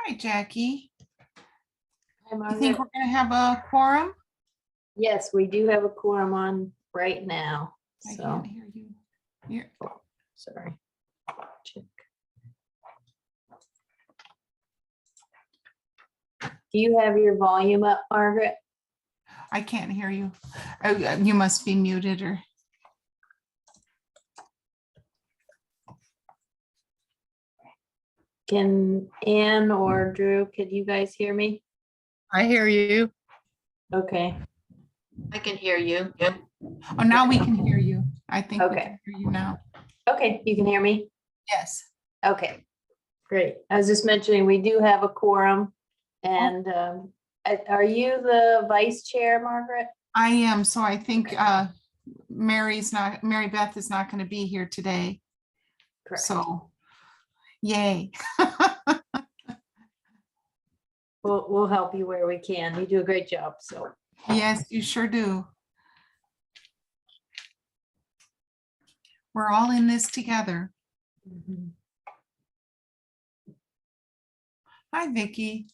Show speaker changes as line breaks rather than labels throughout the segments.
right, Jackie.
Hi,
You think
Margaret.
we're gonna have a quorum?
Yes, we do have a quorum on right now,
I
so,
can't hear you. Here,
sorry. Check. Do you have your volume up, Margaret?
I can't hear you. Oh, you must be muted or,
Can Ann or Drew, could you guys hear me?
I hear you.
Okay,
I can hear you.
oh, now we can hear you. I think we
Okay.
can hear you now.
okay, you can hear me?
Yes.
Okay, great. I was just mentioning, we do have a quorum. And are you the vice chair, Margaret?
I am. So I think Mary Beth is not going to be here today.
Correct.
So yay.
We'll help you where we can. You do a great job, so.
Yes, you sure do. We're all in this together.
Mhm.
Hi, Vicky.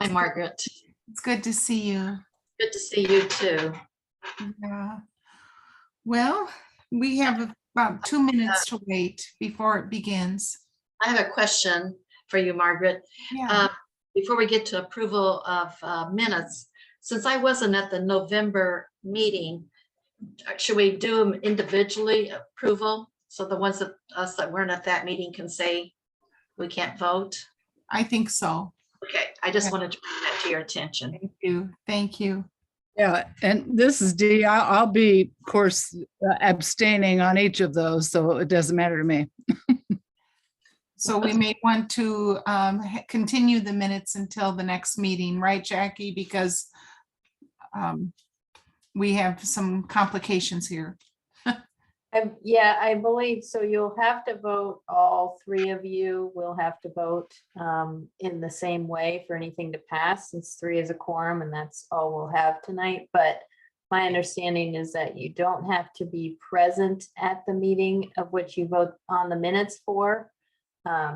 Hi, Margaret.
It's good to see you.
Good to see you too.
Yeah. Well, we have about 2 minutes to wait before it begins.
I have a question for you, Margaret.
Yeah.
Before we get to approval of minutes, since I wasn't at the November meeting, should we do them individually approval? So the ones that us that weren't at that meeting can say we can't vote?
I think so.
Okay, I just
Yeah.
wanted to bring that to your attention.
Thank you. Thank you.
Yeah, and this is Dee. I'll be, of course, abstaining on each of those, so it doesn't matter to me.
So we may want to continue the minutes until the next meeting, right, Jackie? Because we have some complications here.
Yeah, I believe so. You'll have to vote, all three of you will have to vote in the same way for anything to pass, since three is a quorum and that's all we'll have tonight. But my understanding is that you don't have to be present at the meeting of which you vote on the minutes for.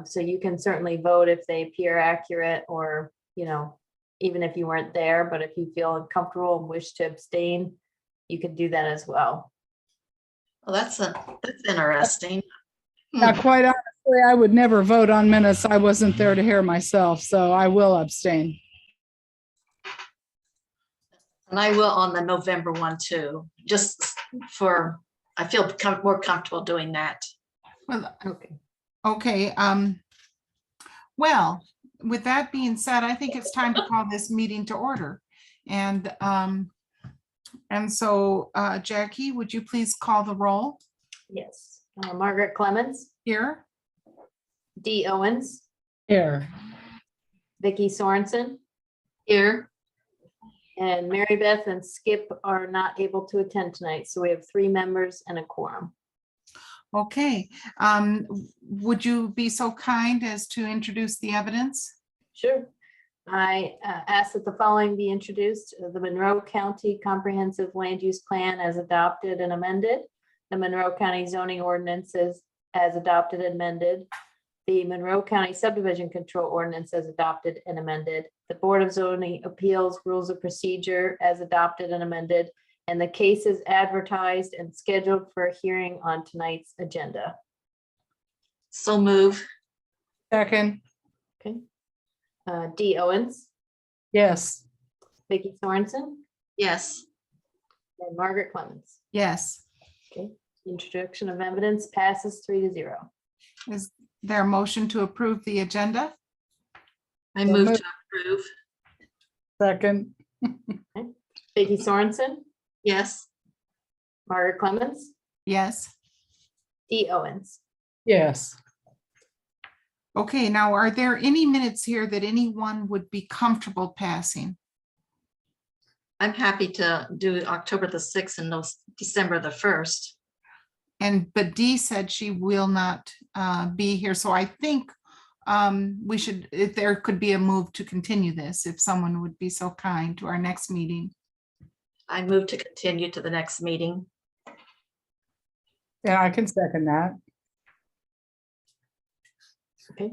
So you can certainly vote if they appear accurate, or, even if you weren't there, but if you feel uncomfortable and wish to abstain, you can do that as well.
Well, that's interesting.
Now, quite honestly, I would never vote on minutes. I wasn't there to hear myself, so I will abstain.
And I will on the November one too, just for, I feel more comfortable doing that.
Well,
Okay.
okay. Well, with that being said, I think it's time to call this meeting to order. And so Jackie, would you please call the roll
Yes. Margaret Clemens,
here?
Dee Owens,
Here.
Vicky Sorensen,
Here,
and Mary Beth and Skip are not able to attend tonight. So we have three members and a quorum.
Okay. Would you be so kind as to introduce the evidence?
Sure. I ask that the following be introduced: the Monroe County Comprehensive Land Use Plan as adopted and amended, the Monroe County zoning ordinances as adopted and amended, the Monroe County subdivision control ordinance as adopted and amended, the Board of Zoning Appeals rules of procedure as adopted and amended, and the cases advertised and scheduled for a hearing on tonight's agenda.
so move.
Second.
Okay. Dee Owens,
Yes.
Vicky Sorensen,
Yes,
and Margaret Clemens.
Yes.
Okay, introduction of evidence passes 3-0.
Is there a motion to approve the agenda?
I
So
move
moved.
to approve.
Second.
Vicky Sorensen,
Yes,
Margaret Clemens,
Yes.
Dee Owens.
Yes.
Okay, now are there any minutes here that anyone would be comfortable passing?
I'm happy to do October the 6th and December the 1st.
But Dee said she will not be here, so I think we should, if there could be a move to continue this, if someone would be so kind, to our next meeting.
I move to continue to the next meeting.
Yeah, I can second that.
Okay.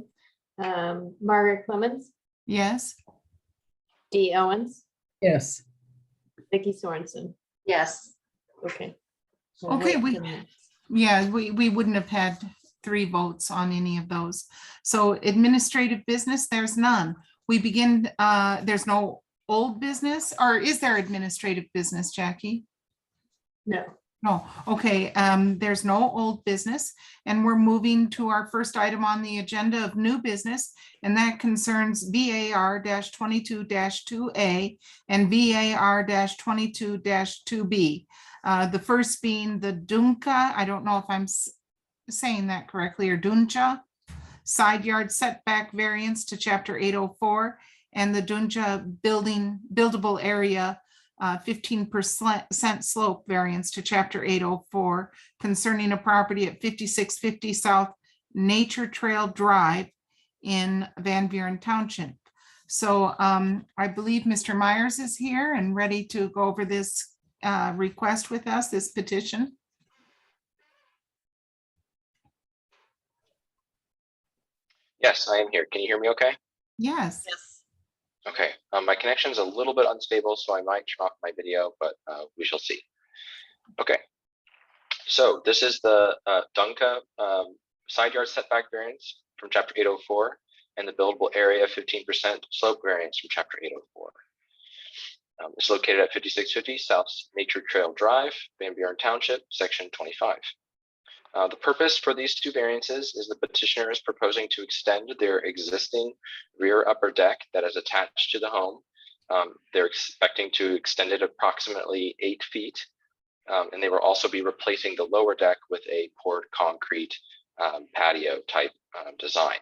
Margaret Clemens,
Yes,
Dee Owens,
Yes.
Vicky Sorensen.
Yes,
Okay.
Okay,
Alright,
we-
then-
yeah, we wouldn't have had 3 votes on any of those. So administrative business, there's none. We begin, there's no old business, or is there administrative business, Jackie?
No,
No, okay, there's no old business, and we're moving to our first item on the agenda of new business, and that concerns VAR 22-2A and VAR 22-2B. The first being the Dunca, I don't know if I'm saying that correctly, or Duncha, side yard setback variance to chapter 804, and the Dunja buildable area 15% slope variance to chapter 804 concerning a property at 5650 South Nature Trail Drive in Van Buren Township. So I believe Mr. Myers is here and ready to go over this request with us, this petition.
Yes, I am here. Can you hear me okay?
Yes.
yes.
Okay, my connection's a little bit unstable, so I might turn off my video, but we shall see. Okay, so this is the Dunca side yard setback variance from chapter 804 and the buildable area 15% slope variance from chapter 804. It's located at 5650 South Nature Trail Drive, Van Buren Township, section 25. The purpose for these 2 variances is the petitioner is proposing to extend their existing rear upper deck that is attached to the home. They're expecting to extend it approximately 8 feet, and they will also be replacing the lower deck with a poured concrete patio type design.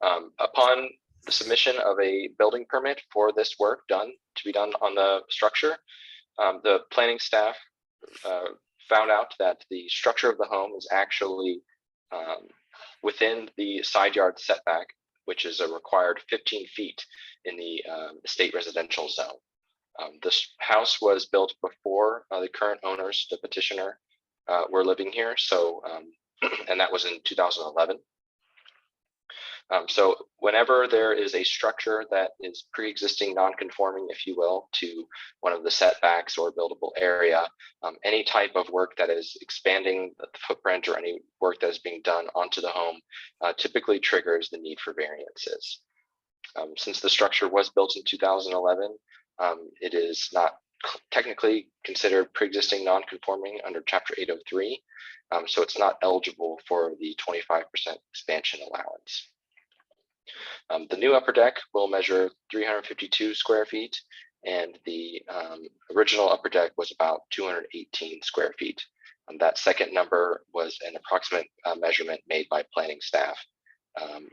Upon the submission of a building permit for this work to be done on the structure, the planning staff found out that the structure of the home is actually within the side yard setback, which is a required 15 feet in the state residential zone. This house was built before the current owners, the petitioner, were living here. So, and that was in 2011. So whenever there is a structure that is pre-existing non-conforming, if you will, to one of the setbacks or buildable area, any type of work that is expanding the footprint or any work that is being done onto the home typically triggers the need for variances. Since the structure was built in 2011, it is not technically considered pre-existing non-conforming under chapter 803. So it's not eligible for the 25% expansion allowance. The new upper deck will measure 352 square feet, and the original upper deck was about 218 square feet. That second number was an approximate measurement made by planning staff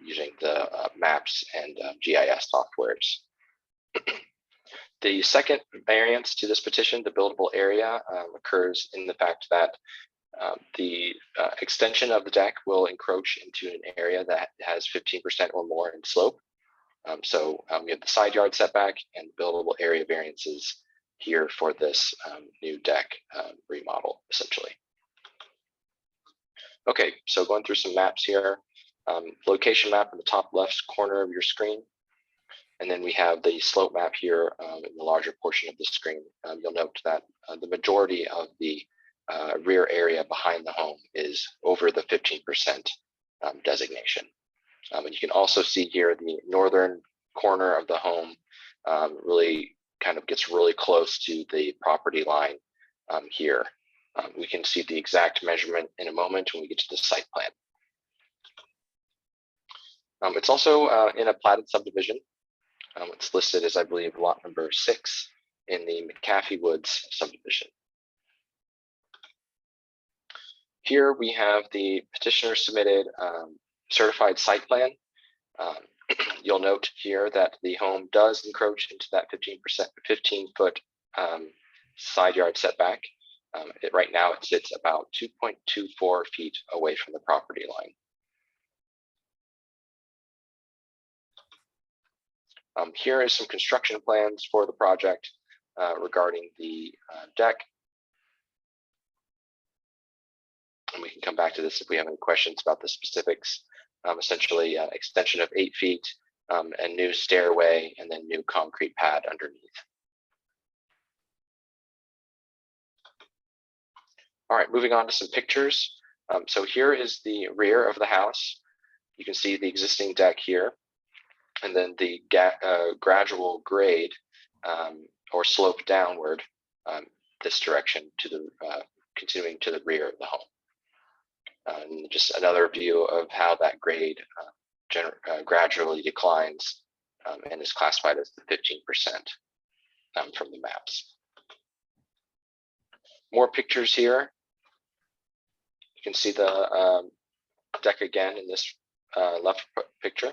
using the maps and GIS softwares. The second variance to this petition, the buildable area, occurs in the fact that the extension of the deck will encroach into an area that has 15% or more in slope. So we have the side yard setback and buildable area variances here for this new deck remodel, essentially. Okay, so going through some maps here. Location map in the top left corner of your screen. And then we have the slope map here in the larger portion of the screen. You'll note that the majority of the rear area behind the home is over the 15% designation. And you can also see here the northern corner of the home really kind of gets really close to the property line here. We can see the exact measurement in a moment when we get to the site plan. It's also in a platted subdivision. It's listed as, I believe, lot number 6 in the McAfee Woods subdivision. Here we have the petitioner submitted certified site plan. You'll note here that the home does encroach into that 15-foot side yard setback. Right now it sits about 2.24 feet away from the property line. Here is some construction plans for the project regarding the deck. And we can come back to this if we have any questions about the specifics. essentially extension of 8 feet, a new stairway, and then new concrete pad underneath. All right, moving on to some pictures. So here is the rear of the house. You can see the existing deck here, and then the gradual grade or slope downward this direction to the continuing to the rear of the home. And just another view of how that grade gradually declines and is classified as the 15% from the maps. More pictures here. You can see the deck again in this left picture,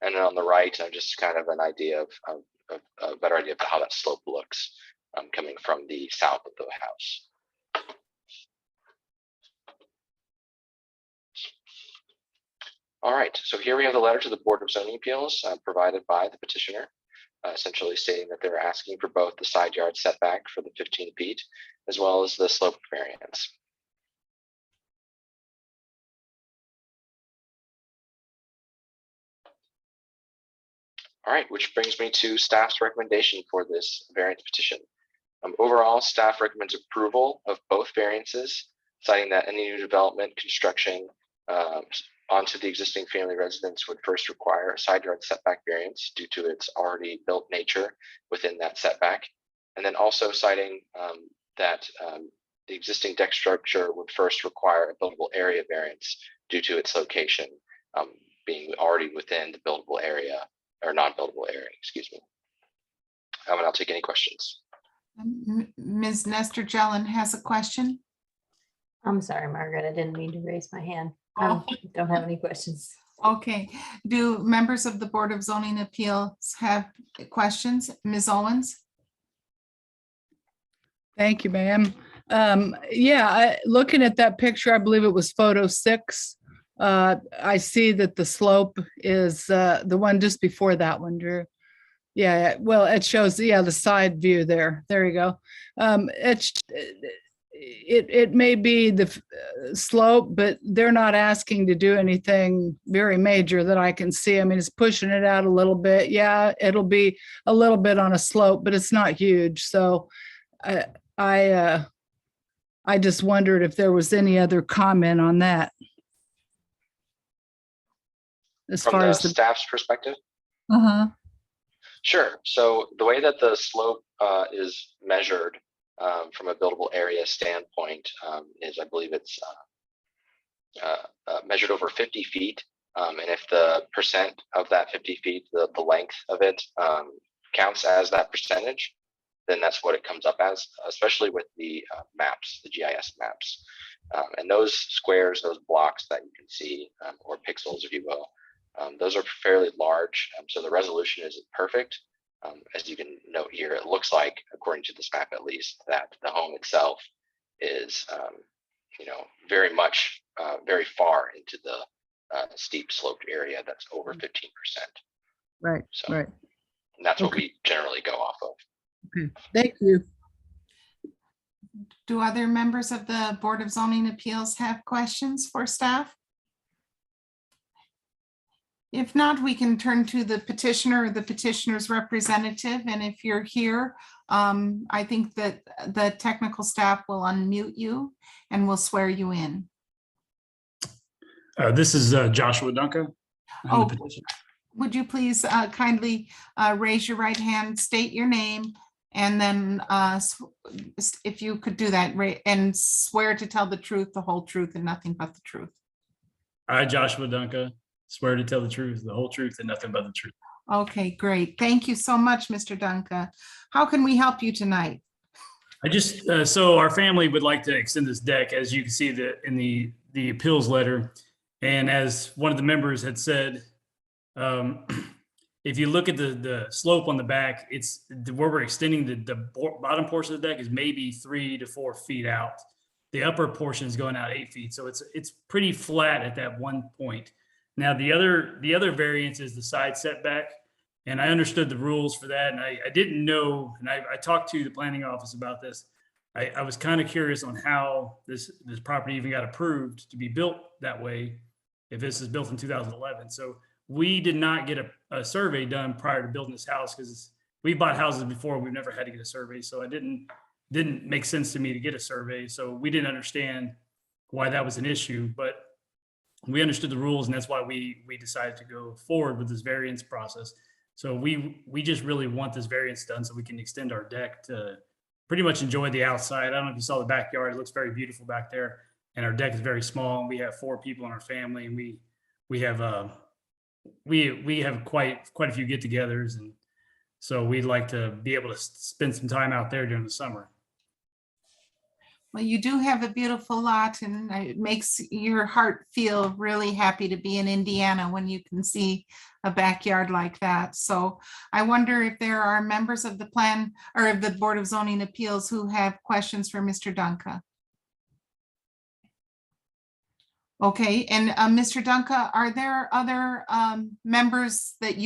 and then on the right, just kind of an idea of a better idea of how that slope looks coming from the south of the house. All right, so here we have the letter to the Board of Zoning Appeals provided by the petitioner, essentially stating that they're asking for both the side yard setback for the 15 feet as well as the slope variance. All right, which brings me to staff's recommendation for this variance petition. Overall, staff recommends approval of both variances, citing that any new development construction onto the existing family residence would first require a side yard setback variance due to its already built nature within that setback. And then also citing that the existing deck structure would first require a buildable area variance due to its location being already within the buildable area or non-buildable area, excuse me. And I'll take any questions.
Ms. Nestor Jelen has a question.
I'm sorry, Margaret, I didn't mean to raise my hand.
Oh.
Don't have any questions.
Okay, do members of the Board of Zoning Appeals have questions? Ms. Owens?
Thank you, ma'am. Yeah, looking at that picture, I believe it was photo 6. I see that the slope is the one just before that one, Drew. Yeah, well, it shows, yeah, the side view there. There you go. It may be the slope, but they're not asking to do anything very major that I can see. I mean, it's pushing it out a little bit. Yeah, it'll be a little bit on a slope, but it's not huge. So I just wondered if there was any other comment on that. As
From
far
the
as the
staff's perspective?
uh-huh.
Sure. So the way that the slope is measured from a buildable area standpoint is, I believe it's measured over 50 feet. And if the percent of that 50 feet, the length of it counts as that percentage, then that's what it comes up as, especially with the maps, the GIS maps. And those squares, those blocks that you can see, or pixels, if you will, those are fairly large. So the resolution isn't perfect. As you can note here, it looks like, according to this map at least, that the home itself is, very much, very far into the steep sloped area that's over 15%.
Right,
So,
right.
and that's what
Okay.
we generally go off of.
Okay, thank you.
Do other members of the Board of Zoning Appeals have questions for staff? If not, we can turn to the petitioner or the petitioner's representative. And if you're here, I think that the technical staff will unmute you and will swear you in.
This is Joshua Duncan. I'm the
Oh.
petitioner.
Would you please kindly raise your right hand, state your name, and then if you could do that, and swear to tell the truth, the whole truth, and nothing but the truth.
I, Joshua Duncan, swear to tell the truth, the whole truth, and nothing but the truth.
Okay, great. Thank you so much, Mr. Dunca. How can we help you tonight?
I just, so our family would like to extend this deck, as you can see in the appeals letter. And as one of the members had said, if you look at the slope on the back, it's where we're extending the bottom portion of the deck is maybe 3 to 4 feet out. The upper portion is going out 8 feet. So it's pretty flat at that one point. Now, the other variance is the side setback. And I understood the rules for that. And I didn't know, and I talked to the planning office about this. I was kind of curious on how this property even got approved to be built that way. if this is built in 2011. So we did not get a survey done prior to building this house because we bought houses before. We've never had to get a survey. So it didn't make sense to me to get a survey. So we didn't understand why that was an issue, but we understood the rules, and that's why we decided to go forward with this variance process. So we just really want this variance done so we can extend our deck to pretty much enjoy the outside. I don't know if you saw the backyard. It looks very beautiful back there. And our deck is very small. And we have 4 people in our family, and we have quite a few get-togethers, and so we'd like to be able to spend some time out there during the summer.
Well, you do have a beautiful lot, and it makes your heart feel really happy to be in Indiana when you can see a backyard like that. So I wonder if there are members of the plan or of the Board of Zoning Appeals who have questions for Mr. Dunca. Okay, and Mr. Dunca, are there other members that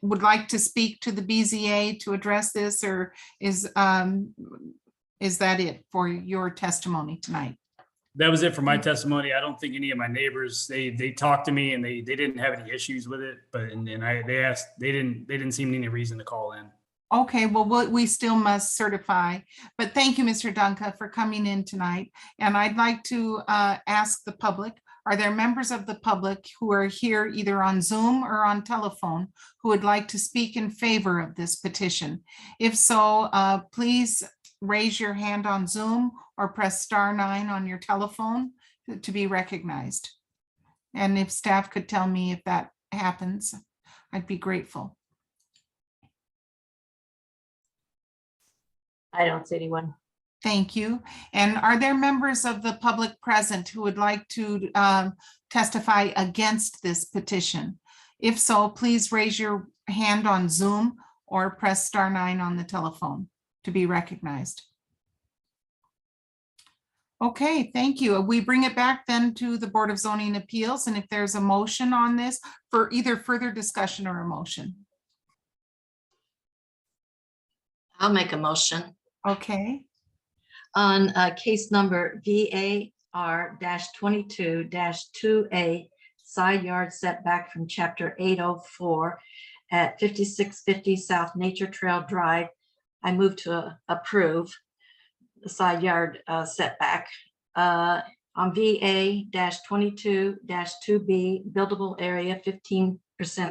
would like to speak to the BZA to address this, or is that it for your testimony tonight?
That was it for my testimony. I don't think any of my neighbors, they talked to me and they didn't have any issues with it, but they asked, they didn't seem any reason to call in.
Okay, well, we still must certify, but thank you, Mr. Dunca, for coming in tonight. And I'd like to ask the public, are there members of the public who are here either on Zoom or on telephone who would like to speak in favor of this petition? If so, please raise your hand on Zoom or press *9 on your telephone to be recognized. And if staff could tell me if that happens, I'd be grateful.
I don't see anyone.
Thank you. And are there members of the public present who would like to testify against this petition? If so, please raise your hand on Zoom or press *9 on the telephone to be recognized. Okay, thank you. We bring it back then to the Board of Zoning Appeals, and if there's a motion on this for either further discussion or a motion.
I'll make a motion.
Okay,
On case number VAR-22-2A, side yard setback from chapter 804 at 5650 South Nature Trail Drive, I move to approve the side yard setback. On VA-22-2B, buildable area 15%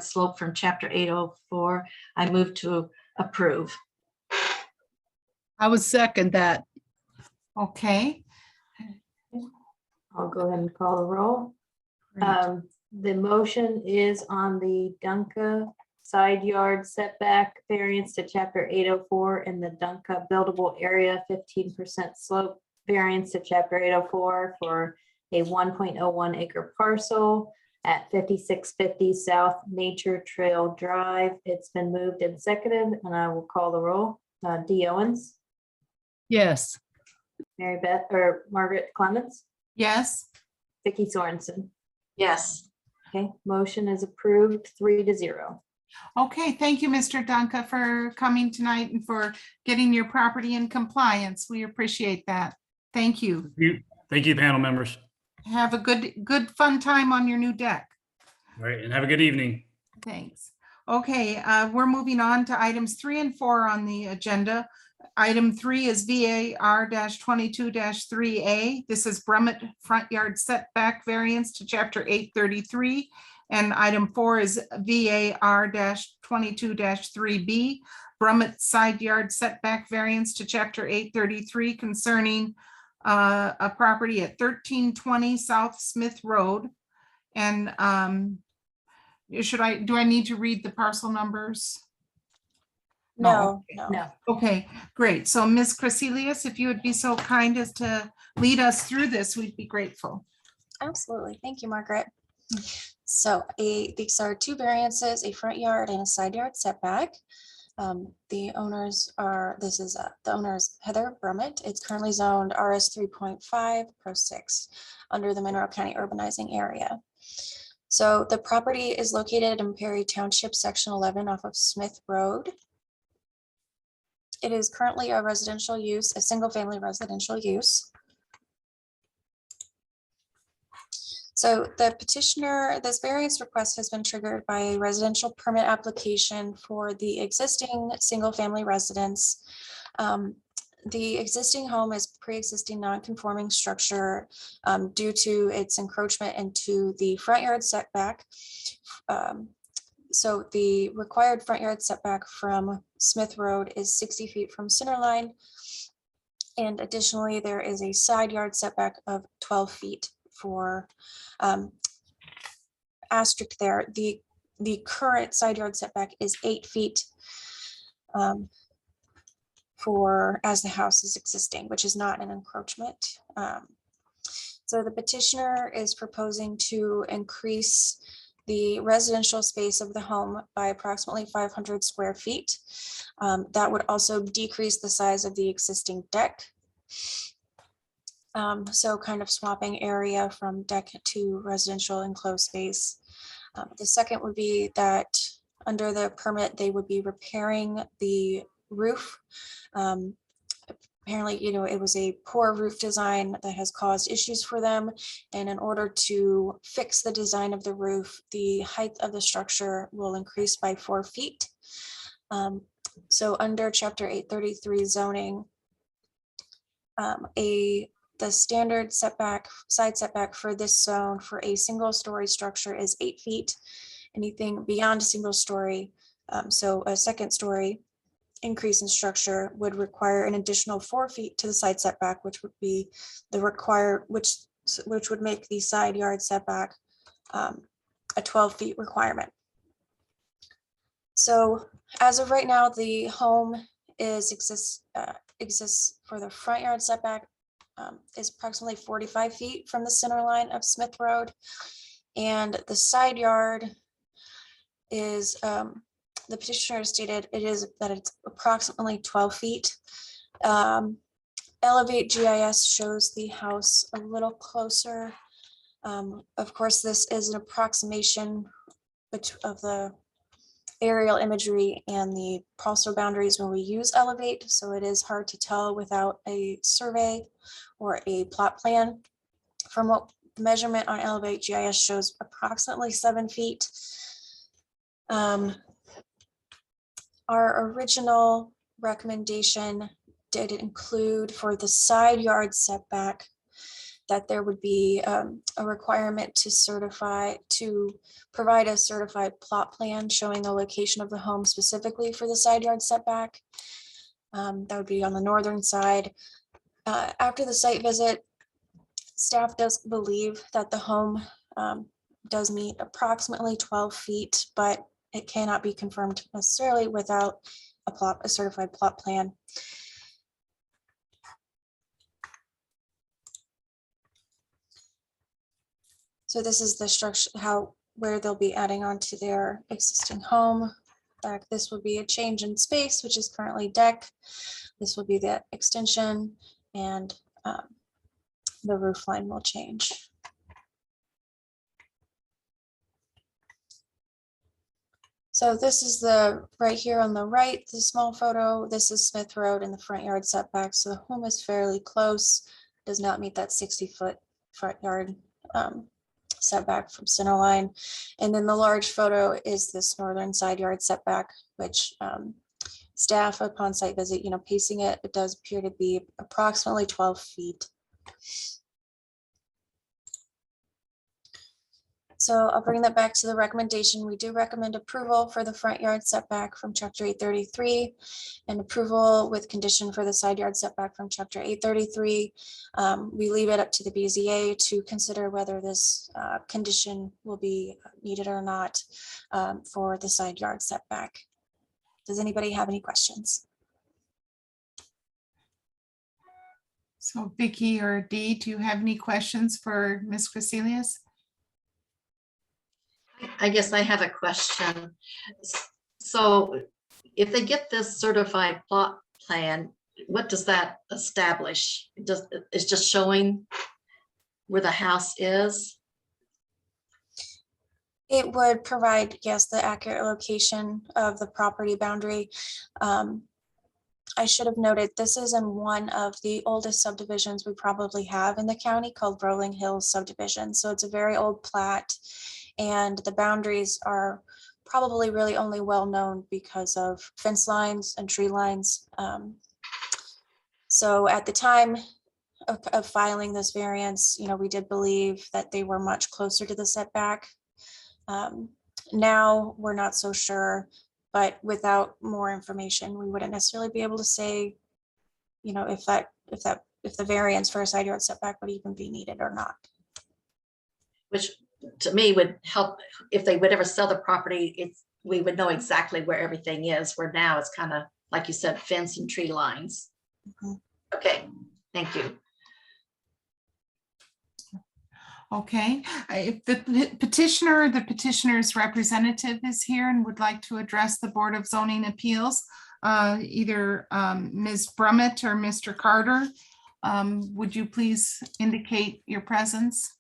slope from chapter 804, I move to approve.
I would second that.
okay.
I'll go ahead and call the roll.
Great.
The motion is on the Dunca side yard setback variance to chapter 804 and the Dunca buildable area 15% slope variance to chapter 804 for a 1.01 acre parcel at 5650 South Nature Trail Drive. It's been moved and seconded, and I will call the roll. Dee Owens,
Yes.
Mary Beth, or Margaret Clements,
Yes,
Vicky Sorensen.
Yes.
Okay, motion is approved 3-0.
okay, thank you, Mr. Dunca, for coming tonight and for getting your property in compliance. We appreciate that. Thank you.
Thank you, panel members.
Have a good fun time on your new deck.
All right, and have a good evening.
Thanks. Okay, we're moving on to items 3 and 4 on the agenda. Item 3 is VAR-22-3A. This is Brummett front yard setback variance to chapter 833. And item 4 is VAR-22-3B, Brummett side yard setback variance to chapter 833 concerning a property at 1320 South Smith Road. And do I need to read the parcel numbers?
No,
okay.
no.
No,
Okay, great. So Ms. Crecelius, if you would be so kind as to lead us through this, we'd be grateful.
Absolutely. Thank you, Margaret. So these are 2 variances, a front yard and a side yard setback. The owners are, the owner is Heather Brummett. It's currently zoned RS 3.5 Pro 6 under the Monroe County urbanizing area. So the property is located in Perry Township, Section 11 off of Smith Road. It is currently a residential use, a single family residential use. So the petitioner, this variance request has been triggered by a residential permit application for the existing single-family residence. The existing home is pre-existing non-conforming structure due to its encroachment into the front yard setback. So the required front yard setback from Smith Road is 60 feet from center line. And additionally, there is a side yard setback of 12 feet for asterisk there. The current side yard setback is 8 feet for as the house is existing, which is not an encroachment. So the petitioner is proposing to increase the residential space of the home by approximately 500 square feet. That would also decrease the size of the existing deck. So kind of swapping area from deck to residential enclosed space. The second would be that under the permit, they would be repairing the roof. Apparently, it was a poor roof design that has caused issues for them. And in order to fix the design of the roof, the height of the structure will increase by 4 feet. So under chapter 833 zoning, the standard setback, side setback for this zone for a single story structure is 8 feet. Anything beyond a single story, so a second story increase in structure would require an additional 4 feet to the side setback, which would be the required, which would make the side yard setback a 12 feet requirement. So as of right now, the home exists for the front yard setback is approximately 45 feet from the center line of Smith Road. And the side yard is, the petitioner stated it's approximately 12 feet. Elevate GIS shows the house a little closer. Of course, this is an approximation of the aerial imagery and the parcel boundaries when we use Elevate, so it is hard to tell without a survey or a plot plan. From what the measurement on Elevate GIS shows, approximately 7 feet. Our original recommendation did include for the side yard setback that there would be a requirement to provide a certified plot plan showing the location of the home specifically for the side yard setback. That would be on the northern side. After the site visit, staff does believe that the home does meet approximately 12 feet, but it cannot be confirmed necessarily without a certified plot plan. So this is the structure, where they'll be adding on to their existing home. This will be a change in space, which is currently deck. This will be the extension, and the roof line will change. So this is right here on the right, the small photo. This is Smith Road and the front yard setback. So the home is fairly close, does not meet that 60-foot front yard setback from center line. And then the large photo is this northern side yard setback, which staff upon site visit, pacing it does appear to be approximately 12 feet. So I'll bring that back to the recommendation. We do recommend approval for the front yard setback from chapter 833 and approval with condition for the side yard setback from chapter 833. We leave it up to the BZA to consider whether this condition will be needed or not for the side yard setback. Does anybody have any questions?
So Vicky or Dee, do you have any questions for Ms. Quiselius?
I guess I have a question. So if they get this certified plot plan, what does that establish? It's just showing where the house is?
It would provide, yes, the accurate location of the property boundary. I should have noted, this is in one of the oldest subdivisions we probably have in the county called Rolling Hills subdivision. So it's a very old plat, and the boundaries are probably really only well known because of fence lines and tree lines. So at the time of filing this variance, we did believe that they were much closer to the setback. Now we're not so sure, but without more information, we wouldn't necessarily be able to say, if the variance for a side yard setback would even be needed or not.
Which to me would help if they would ever sell the property, we would know exactly where everything is, where now it's kind of, like you said, fence and tree lines.
Mhm.
Okay, thank you.
Okay, if the petitioner or the petitioner's representative is here and would like to address the Board of Zoning Appeals, either Ms. Brummett or Mr. Carter, would you please indicate your presence?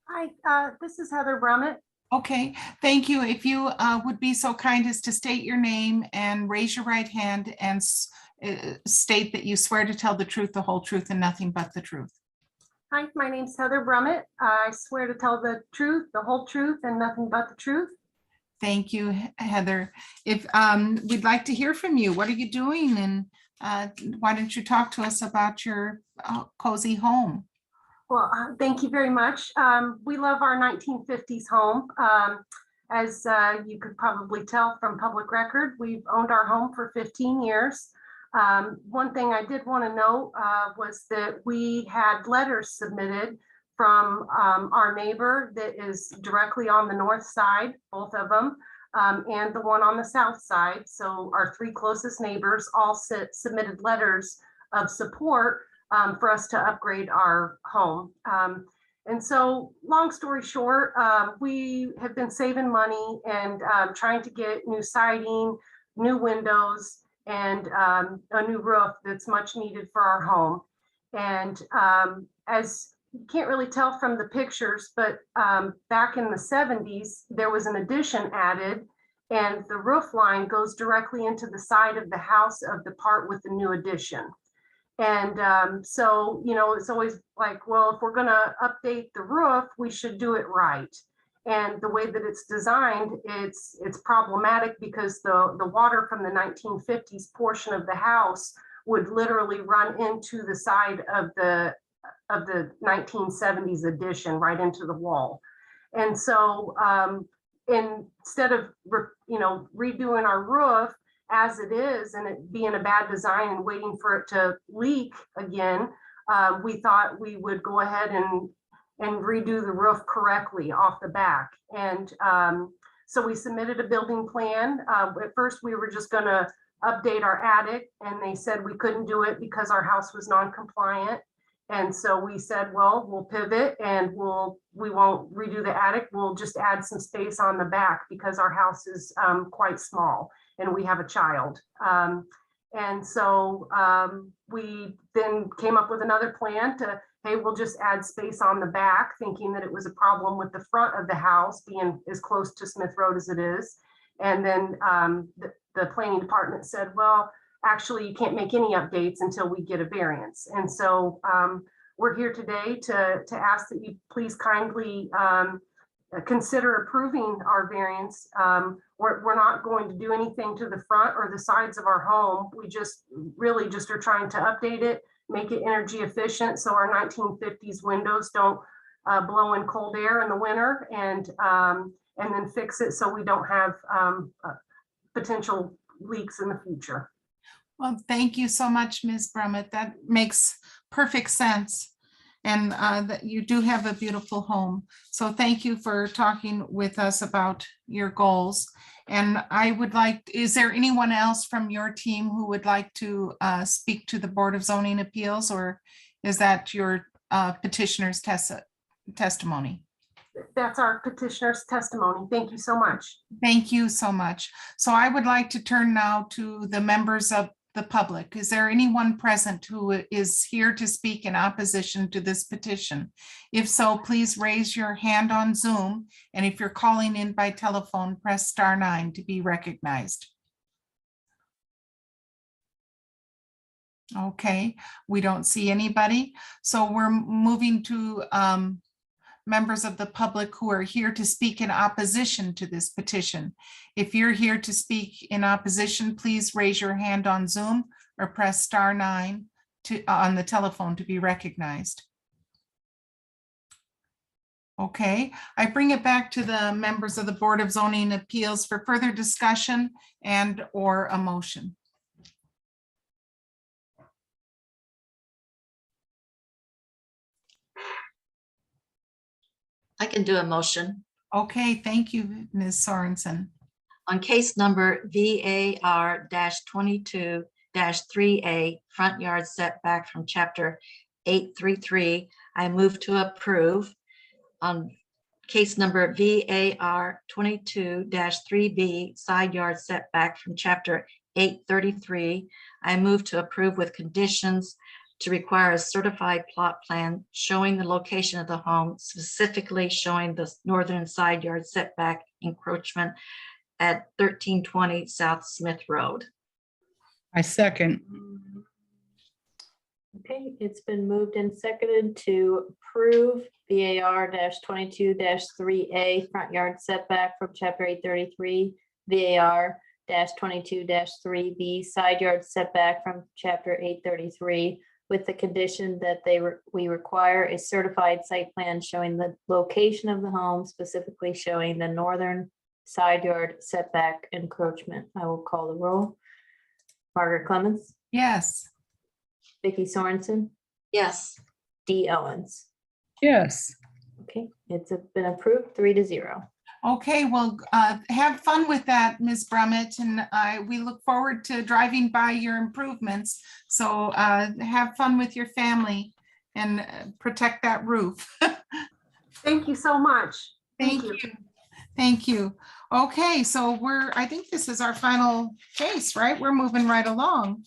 Hi, this is Heather Brummett.
Okay, thank you. If you would be so kind as to state your name and raise your right hand and state that you swear to tell the truth, the whole truth, and nothing but the truth.
Hi, my name's Heather Brummett. I swear to tell the truth, the whole truth, and nothing but the truth.
Thank you, Heather. If we'd like to hear from you, what are you doing? And why don't you talk to us about your cozy home?
Well, thank you very much. We love our 1950s home. As you could probably tell from public record, we've owned our home for 15 years. One thing I did want to note was that we had letters submitted from our neighbor that is directly on the north side, both of them, and the one on the south side. So our three closest neighbors all submitted letters of support for us to upgrade our home. And so long story short, we have been saving money and trying to get new siding, new windows, and a new roof that's much needed for our home. And as you can't really tell from the pictures, but back in the 70s, there was an addition added, and the roof line goes directly into the side of the house of the part with the new addition. And so, it's always like, well, if we're going to update the roof, we should do it right. And the way that it's designed, it's problematic because the water from the 1950s portion of the house would literally run into the side of the 1970s addition, right into the wall. And so instead of redoing our roof as it is and it being a bad design and waiting for it to leak again, we thought we would go ahead and redo the roof correctly off the back. And so we submitted a building plan. At first, we were just going to update our attic, and they said we couldn't do it because our house was non-compliant. And so we said, well, we'll pivot and we won't redo the attic. We'll just add some space on the back because our house is quite small and we have a child. And so we then came up with another plan to, hey, we'll just add space on the back, thinking that it was a problem with the front of the house being as close to Smith Road as it is. And then the planning department said, well, actually, you can't make any updates until we get a variance. And so we're here today to ask that you please kindly consider approving our variance. We're not going to do anything to the front or the sides of our home. We just really just are trying to update it, make it energy efficient so our 1950s windows don't blow in cold air in the winter, and then fix it so we don't have potential leaks in the future.
Well, thank you so much, Ms. Brummett. That makes perfect sense. And that you do have a beautiful home. So thank you for talking with us about your goals. And I would like, is there anyone else from your team who would like to speak to the Board of Zoning Appeals, or is that your petitioner's testimony?
That's our petitioner's testimony. Thank you so much.
Thank you so much. So I would like to turn now to the members of the public. Is there anyone present who is here to speak in opposition to this petition? If so, please raise your hand on Zoom. And if you're calling in by telephone, press *9 to be recognized. Okay, we don't see anybody. So we're moving to members of the public who are here to speak in opposition to this petition. If you're here to speak in opposition, please raise your hand on Zoom or press *9 on the telephone to be recognized. Okay, I bring it back to the members of the Board of Zoning Appeals for further discussion and or a motion.
I can do a motion.
Okay, thank you, Ms. Sorensen.
On case number VAR 22-3A, front yard setback from chapter 833, I move to approve. On case number VAR 22-3B, side yard setback from chapter 833, I move to approve with conditions to require a certified plot plan showing the location of the home, specifically showing the northern side yard setback encroachment at 1320 South Smith Road.
I second.
Okay, it's been moved and seconded to approve VAR 22-3A front yard setback from chapter 833, VAR 22-3B side yard setback from chapter 833, with the condition that we require a certified site plan showing the location of the home, specifically showing the northern side yard setback encroachment. I will call the roll. Margaret Clemens,
Yes,
Vicky Sorensen,
Yes,
Dee Owens.
Yes.
Okay, it's been approved 3-0.
okay, well, have fun with that, Ms. Brummett, and we look forward to driving by your improvements. So have fun with your family and protect that roof.
Thank you so much.
Thank you. Thank you. Okay, so I think this is our final case, right? We're moving right along.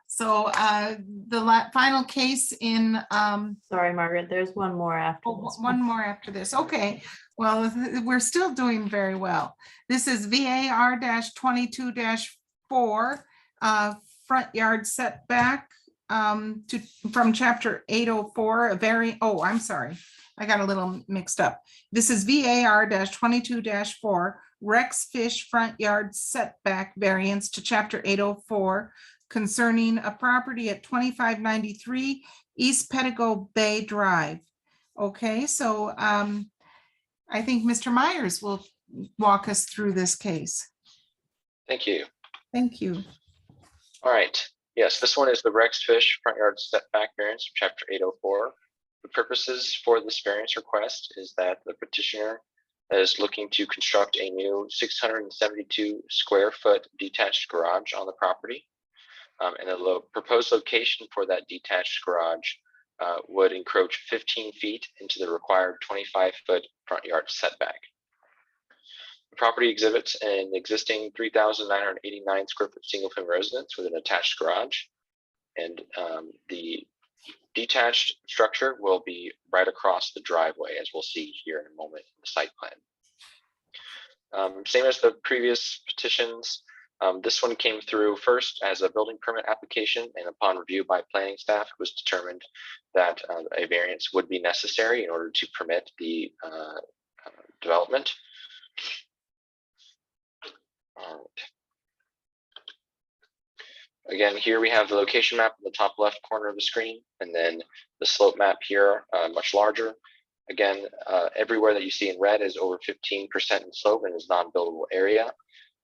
So the final case in,
Sorry, Margaret, there's one more after this.
one more after this. Okay, well, we're still doing very well. This is VAR 22-4, front yard setback from chapter 804, I'm sorry. I got a little mixed up. This is VAR 22-4, Rex Fish front yard setback variance to chapter 804 concerning a property at 2593 East Pedigo Bay Drive. Okay, so I think Mr. Myers will walk us through this case.
Thank you.
Thank you.
All right. Yes, this one is the Rex Fish front yard setback variance from chapter 804. The purposes for this variance request is that the petitioner is looking to construct a new 672 square foot detached garage on the property. And the proposed location for that detached garage would encroach 15 feet into the required 25-foot front yard setback. The property exhibits an existing 3,989 square foot single family residence with an attached garage. And the detached structure will be right across the driveway, as we'll see here in a moment in the site plan. Same as the previous petitions, this one came through first as a building permit application, and upon review by planning staff, it was determined that a variance would be necessary in order to permit the development. All right. Again, here we have the location map in the top left corner of the screen, and then the slope map here, much larger. Again, everywhere that you see in red is over 15% in slope and is non-buildable area.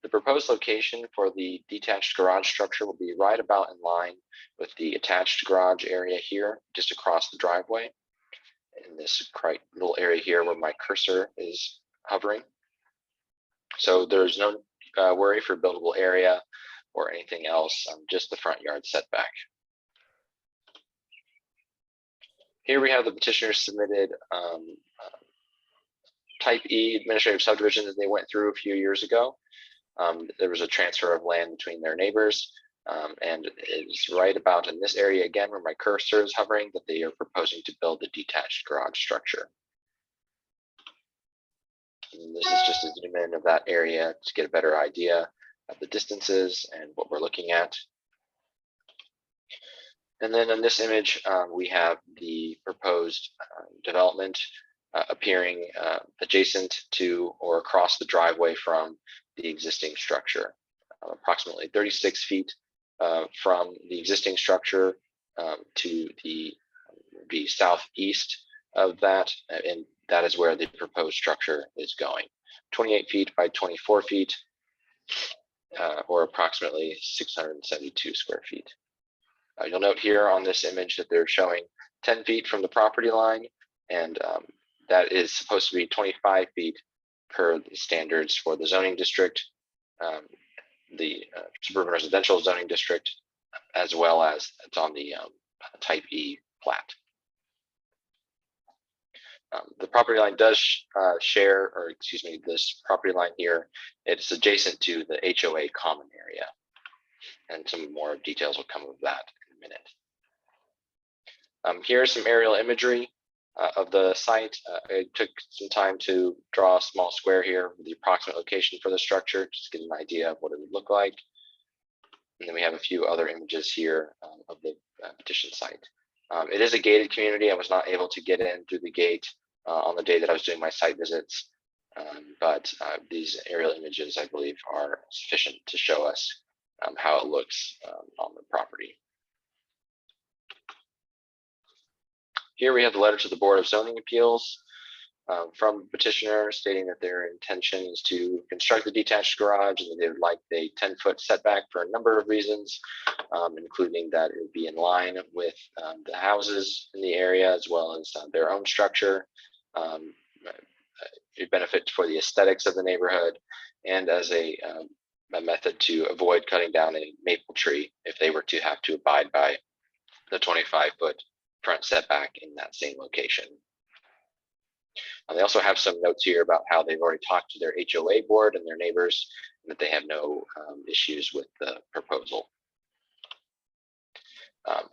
The proposed location for the detached garage structure will be right about in line with the attached garage area here, just across the driveway. In this little area here where my cursor is hovering. So there's no worry for buildable area or anything else, just the front yard setback. Here we have the petitioner submitted type E administrative subdivision that they went through a few years ago. There was a transfer of land between their neighbors, and it's right about in this area again where my cursor is hovering that they are proposing to build the detached garage structure. And this is just a zoom in of that area to get a better idea of the distances and what we're looking at. And then in this image, we have the proposed development appearing adjacent to or across the driveway from the existing structure, approximately 36 feet from the existing structure to the southeast of that, and that is where the proposed structure is going. 28 feet by 24 feet, or approximately 672 square feet. You'll note here on this image that they're showing 10 feet from the property line, and that is supposed to be 25 feet per the standards for the zoning district, the suburban residential zoning district, as well as it's on the type E plat. The property line does share, or excuse me, this property line here, it's adjacent to the HOA common area. And some more details will come of that in a minute. Here's some aerial imagery of the site. I took some time to draw a small square here with the approximate location for the structure, just to get an idea of what it would look like. And then we have a few other images here of the petition site. It is a gated community. I was not able to get in through the gate on the day that I was doing my site visits, but these aerial images, I believe, are sufficient to show us how it looks on the property. Here we have the letter to the Board of Zoning Appeals from the petitioner stating that their intention is to construct the detached garage and that they would like a 10-foot setback for a number of reasons, including that it would be in line with the houses in the area as well as their own structure, a benefit for the aesthetics of the neighborhood, and as a method to avoid cutting down a maple tree if they were to have to abide by the 25-foot front setback in that same location. They also have some notes here about how they've already talked to their HOA board and their neighbors, and that they have no issues with the proposal.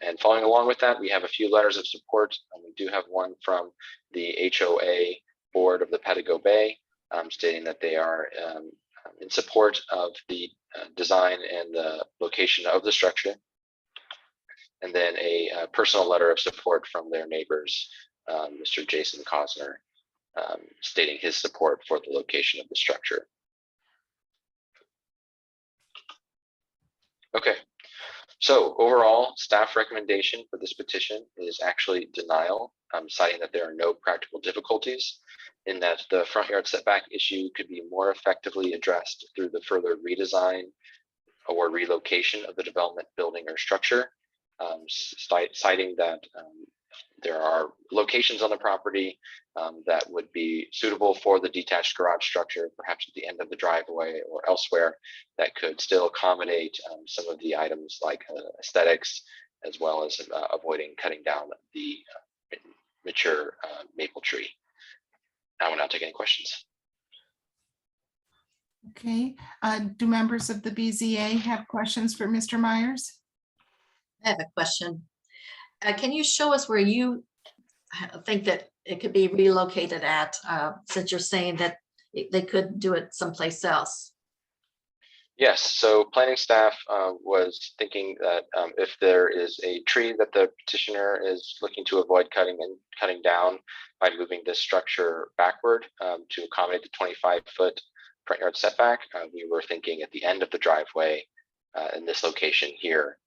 And following along with that, we have a few letters of support. We do have one from the HOA board of the Patago Bay, stating that they are in support of the design and the location of the structure. And then a personal letter of support from their neighbors, Mr. Jason Cosner, stating his support for the location of the structure. Okay, so overall, staff recommendation for this petition is actually denial, citing that there are no practical difficulties in that the front yard setback issue could be more effectively addressed through the further redesign or relocation of the development building or structure, citing that there are locations on the property that would be suitable for the detached garage structure, perhaps at the end of the driveway or elsewhere, that could still accommodate some of the items like aesthetics, as well as avoiding cutting down the mature maple tree. I will now take any questions.
Okay, do members of the BZA have questions for Mr. Myers?
I have a question. Can you show us where you think that it could be relocated at, since you're saying that they could do it someplace else?
Yes, so planning staff was thinking that if there is a tree that the petitioner is looking to avoid cutting down by moving this structure backward to accommodate the 25-foot front yard setback, we were thinking at the end of the driveway in this location here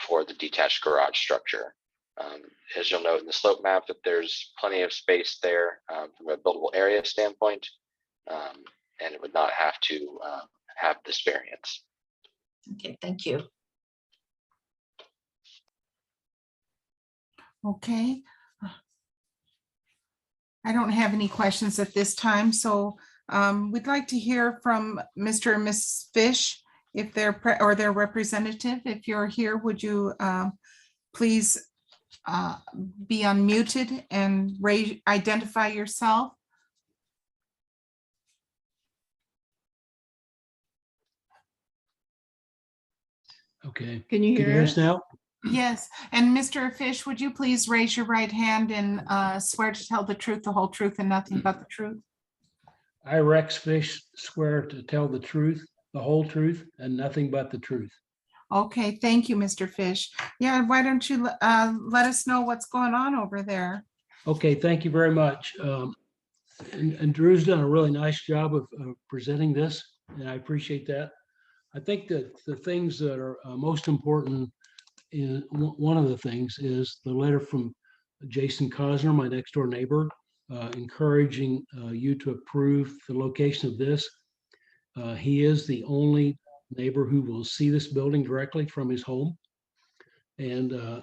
for the detached garage structure. As you'll note in the slope map, that there's plenty of space there from a buildable area standpoint, and it would not have to have this variance.
Okay, thank you.
Okay. I don't have any questions at this time, so we'd like to hear from Mr. and Ms. Fish, if they're or their representative. If you're here, would you please be unmuted and identify yourself?
Okay.
Can you
Can you
hear
hear
us?
us now?
Yes, and Mr. Fish, would you please raise your right hand and swear to tell the truth, the whole truth, and nothing but the truth?
I, Rex Fish, swear to tell the truth, the whole truth, and nothing but the truth.
Okay, thank you, Mr. Fish. Yeah, why don't you let us know what's going on over there?
Okay, thank you very much. And Drew's done a really nice job of presenting this, and I appreciate that. I think that the things that are most important is, one of the things is the letter from Jason Cosner, my next door neighbor, encouraging you to approve the location of this. He is the only neighbor who will see this building directly from his home. And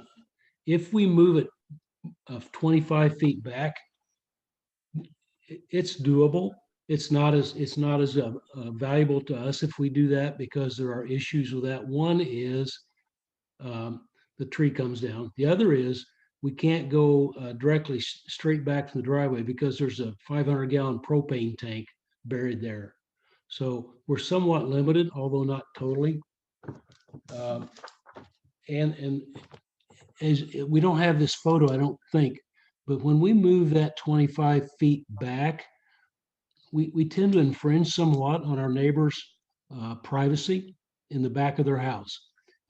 if we move it of 25 feet back, it's doable. It's not as valuable to us if we do that, because there are issues with that. One is the tree comes down. The other is we can't go directly straight back from the driveway because there's a 500-gallon propane tank buried there. So we're somewhat limited, although not totally. And as we don't have this photo, I don't think, but when we move that 25 feet back, we tend to infringe somewhat on our neighbors' privacy in the back of their house.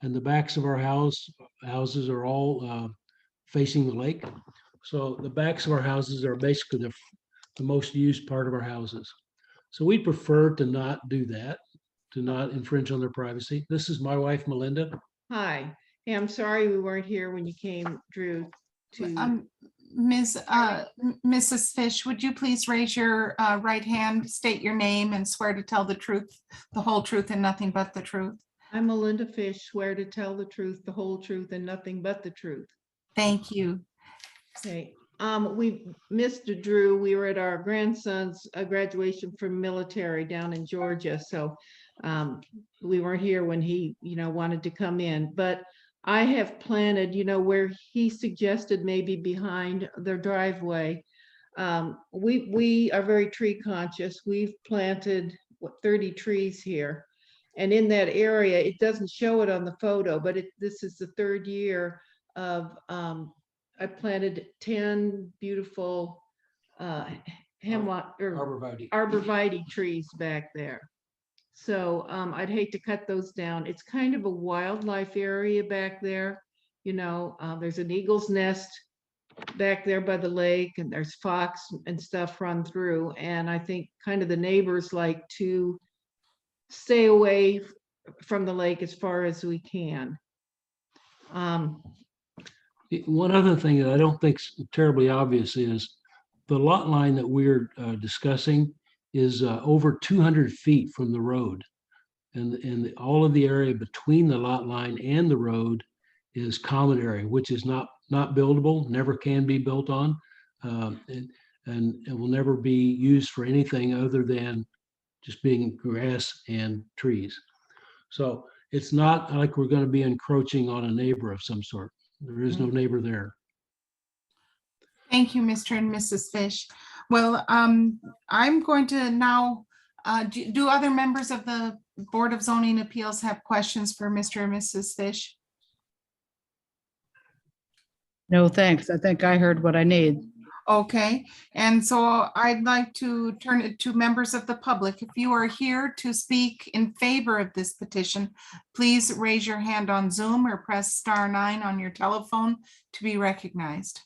And the backs of our houses are all facing the lake. So the backs of our houses are basically the most used part of our houses. So we prefer to not do that, to not infringe on their privacy. This is my wife, Melinda.
Hi. Hey, I'm sorry we weren't here when you came, Drew, to,
Mrs. Fish, would you please raise your right hand, state your name, and swear to tell the truth, the whole truth, and nothing but the truth?
I'm Melinda Fish, swear to tell the truth, the whole truth, and nothing but the truth.
Thank you.
Okay, we missed Drew. We were at our grandson's graduation from military down in Georgia, so we weren't here when he, wanted to come in. But I have planted, where he suggested maybe behind their driveway. We are very tree conscious. We've planted 30 trees here. And in that area, it doesn't show it on the photo, but this is the third year of, I planted 10 beautiful hemlock or
Arborvitae.
arborvitae trees back there. So I'd hate to cut those down. It's kind of a wildlife area back there. There's an eagle's nest back there by the lake, and there's fox and stuff run through. And I think kind of the neighbors like to stay away from the lake as far as we can.
One other thing that I don't think is terribly obvious is the lot line that we're discussing is over 200 feet from the road. And all of the area between the lot line and the road is common area, which is not buildable, never can be built on, and it will never be used for anything other than just being grass and trees. So it's not like we're going to be encroaching on a neighbor of some sort. There is no neighbor there.
Thank you, Mr. and Mrs. Fish. Well, I'm going to now, do other members of the Board of Zoning Appeals have questions for Mr. and Mrs. Fish?
No, thanks. I think I heard what I need.
Okay, and so I'd like to turn it to members of the public. If you are here to speak in favor of this petition, please raise your hand on Zoom or press *9 on your telephone to be recognized.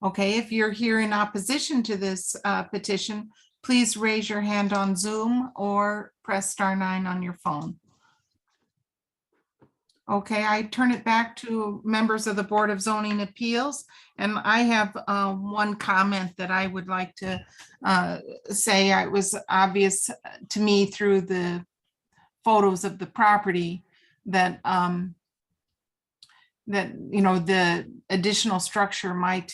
Okay, if you're here in opposition to this petition, please raise your hand on Zoom or press *9 on your phone. Okay, I turn it back to members of the Board of Zoning Appeals, and I have one comment that I would like to say. It was obvious to me through the photos of the property that the additional structure might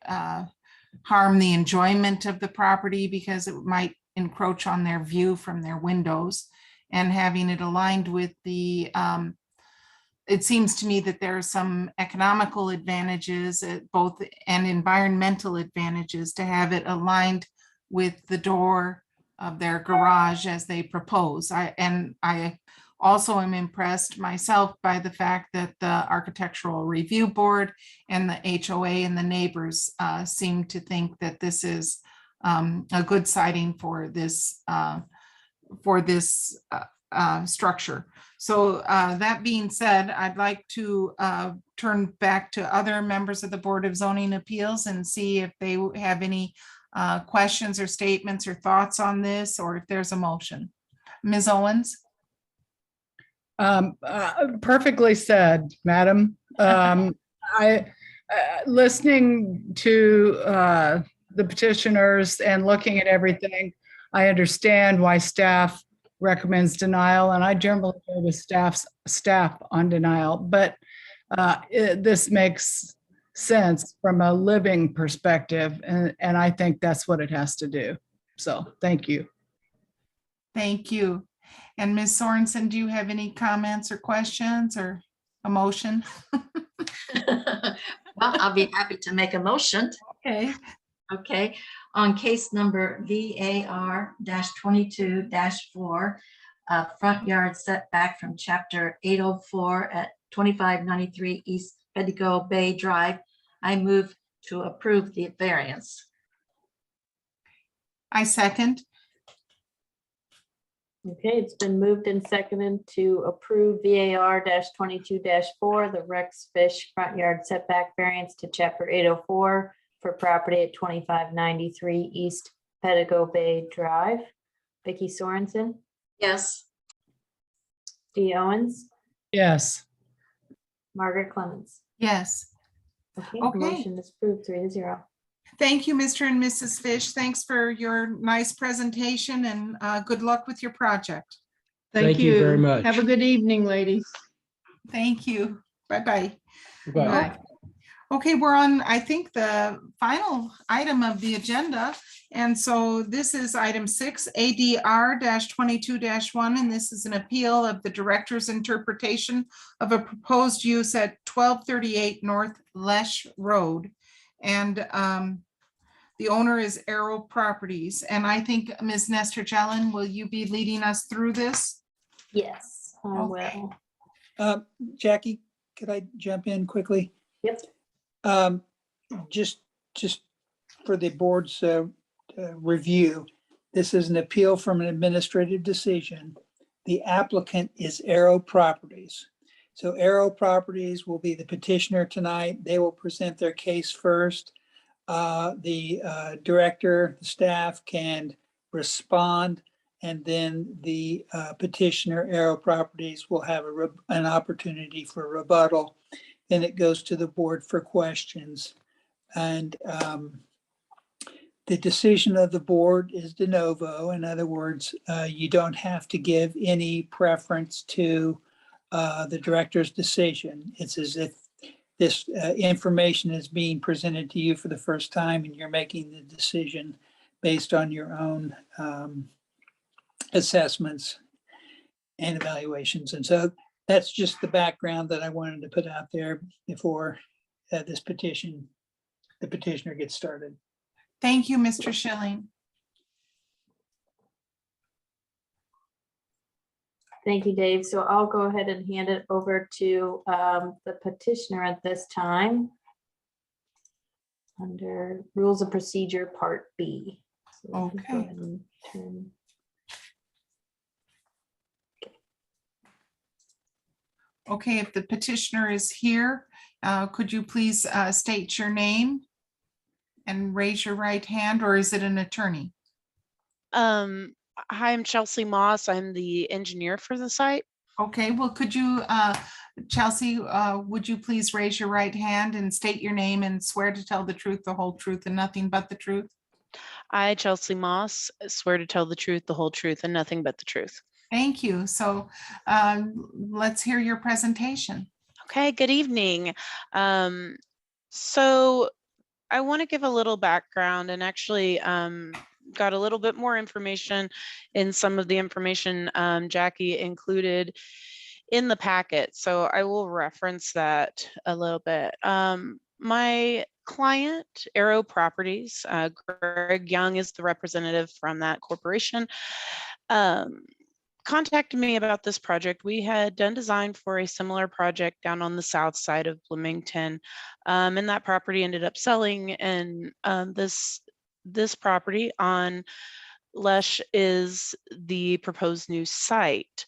harm the enjoyment of the property because it might encroach on their view from their windows, and having it aligned with the it seems to me that there are some economical advantages both and environmental advantages to have it aligned with the door of their garage as they propose. I also am impressed myself by the fact that the Architectural Review Board and the HOA and the neighbors seem to think that this is a good siding for this structure. So that being said, I'd like to turn back to other members of the Board of Zoning Appeals and see if they have any questions or statements or thoughts on this, or if there's a motion. Ms. Owens?
Perfectly said, madam. Listening to the petitioners and looking at everything, I understand why staff recommends denial, and I generally go with staff on denial, but this makes sense from a living perspective, and I think that's what it has to do. So, thank you.
Thank you. And Ms. Sorensen, do you have any comments or questions or a motion?
Well, I'll be happy to make a motion.
Okay.
Okay, on case number VAR 22-4, front yard setback from chapter 804 at 2593 East Pedigo Bay Drive, I move to approve the variance.
I second.
Okay, it's been moved and seconded to approve VAR 22-4, the Rex Fish front yard setback variance to chapter 804 for property at 2593 East Pedigo Bay Drive. Vicky Sorensen,
Yes.
Dee Owens,
Yes.
Margaret Clemens.
Yes.
Okay,
Okay.
motion is approved 3-0.
Thank you, Mr. and Mrs. Fish. Thanks for your nice presentation and good luck with your project.
Thank you very much.
Have a good evening, ladies.
Thank you. Bye-bye.
Goodbye.
Bye.
Okay, we're on, I think, the final item of the agenda. And so this is item 6, ADR 22-1, and this is an appeal of the director's interpretation of a proposed use at 1238 North Lesh Road. And the owner is Arrow Properties. And I think Ms. Nestor Jelen, will you be leading us through this?
Yes, I
Okay.
will.
Jackie, could I jump in quickly?
Yep.
Just for the board's review, this is an appeal from an administrative decision. The applicant is Arrow Properties. So Arrow Properties will be the petitioner tonight. They will present their case first. The director, the staff can respond, and then the petitioner, Arrow Properties, will have an opportunity for rebuttal. Then it goes to the board for questions. And the decision of the board is de novo. In other words, you don't have to give any preference to the director's decision. It's as if this information is being presented to you for the first time and you're making the decision based on your own assessments and evaluations. And so that's just the background that I wanted to put out there before the petitioner gets started.
Thank you, Mr. Schilling.
Thank you, Dave. So I'll go ahead and hand it over to the petitioner at this time under Rules of Procedure, Part B. So let me go
Okay.
ahead and turn-
Okay, if the petitioner is here, could you please state your name and raise your right hand, or is it an attorney?
Hi, I'm Chelsea Moss. I'm the engineer for the site.
Okay, well, could you, Chelsea, would you please raise your right hand and state your name and swear to tell the truth, the whole truth, and nothing but the truth?
I, Chelsea Moss, swear to tell the truth, the whole truth, and nothing but the truth.
Thank you. So let's hear your presentation.
Okay, good evening. So I want to give a little background and actually got a little bit more information in some of the information Jackie included in the packet. So I will reference that a little bit. My client, Arrow Properties, Greg Young is the representative from that corporation, contacted me about this project. We had done design for a similar project down on the south side of Bloomington, and that property ended up selling. And this property on Lesh is the proposed new site.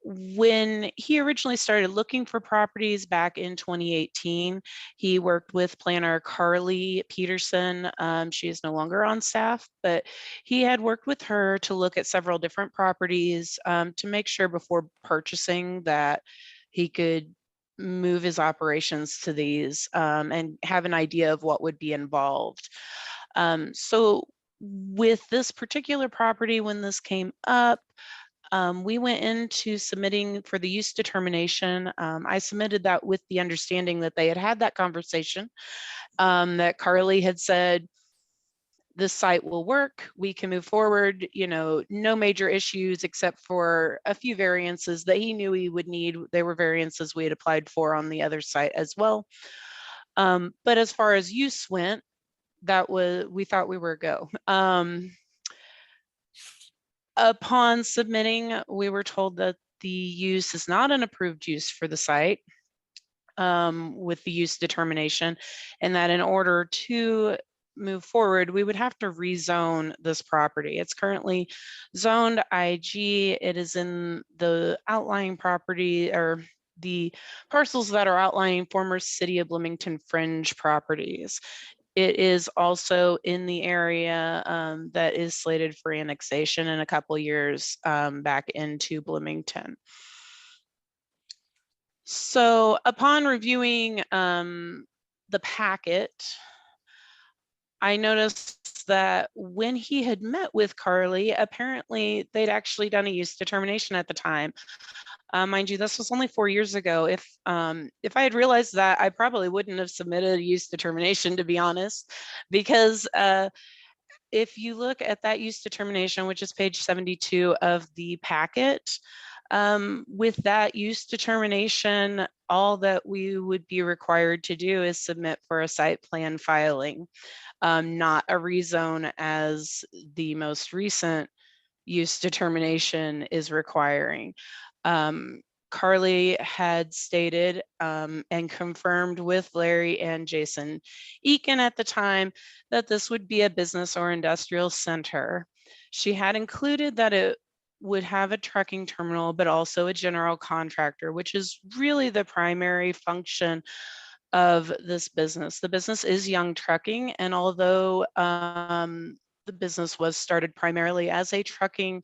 When he originally started looking for properties back in 2018, he worked with planner Carly Peterson. She is no longer on staff, but he had worked with her to look at several different properties to make sure before purchasing that he could move his operations to these and have an idea of what would be involved. So with this particular property, when this came up, we went into submitting for the use determination. I submitted that with the understanding that they had had that conversation, that Carly had said, this site will work, we can move forward, you know, no major issues except for a few variances that he knew he would need. They were variances we had applied for on the other site as well. But as far as use went, we thought we were a go. Upon submitting, we were told that the use is not an approved use for the site with the use determination, and that in order to move forward, we would have to rezone this property. It's currently zoned IG. It is in the outlying property or the parcels that are outlining former City of Bloomington fringe properties. It is also in the area that is slated for annexation in a couple years back into Bloomington. So upon reviewing the packet, I noticed that when he had met with Carly, apparently they'd actually done a use determination at the time. Mind you, this was only 4 years ago. If I had realized that, I probably wouldn't have submitted a use determination, to be honest, because if you look at that use determination, which is page 72 of the packet, with that use determination, all that we would be required to do is submit for a site plan filing, not a rezone as the most recent use determination is requiring. Carly had stated and confirmed with Larry and Jason Eakin at the time that this would be a business or industrial center. She had included that it would have a trucking terminal, but also a general contractor, which is really the primary function of this business. The business is Young Trucking, and although the business was started primarily as a trucking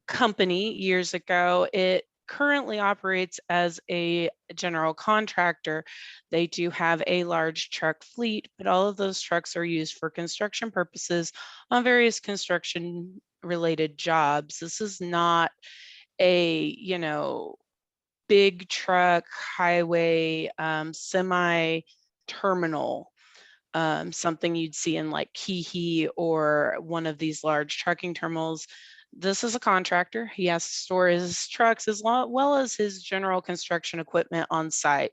company years ago, it currently operates as a general contractor. They do have a large truck fleet, but all of those trucks are used for construction purposes on various construction related jobs. This is not a, you know, big truck highway semi terminal, something you'd see in like Keehee or one of these large trucking terminals. This is a contractor. He has to store his trucks as well as his general construction equipment on site.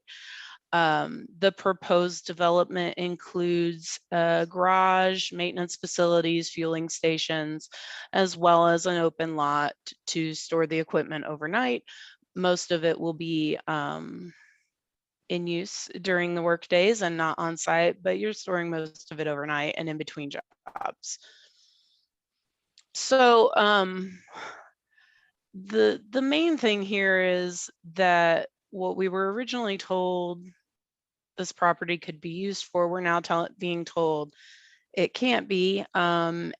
The proposed development includes a garage, maintenance facilities, fueling stations, as well as an open lot to store the equipment overnight. Most of it will be in use during the work days and not on site, but you're storing most of it overnight and in between jobs. So the main thing here is that what we were originally told this property could be used for, we're now being told it can't be. And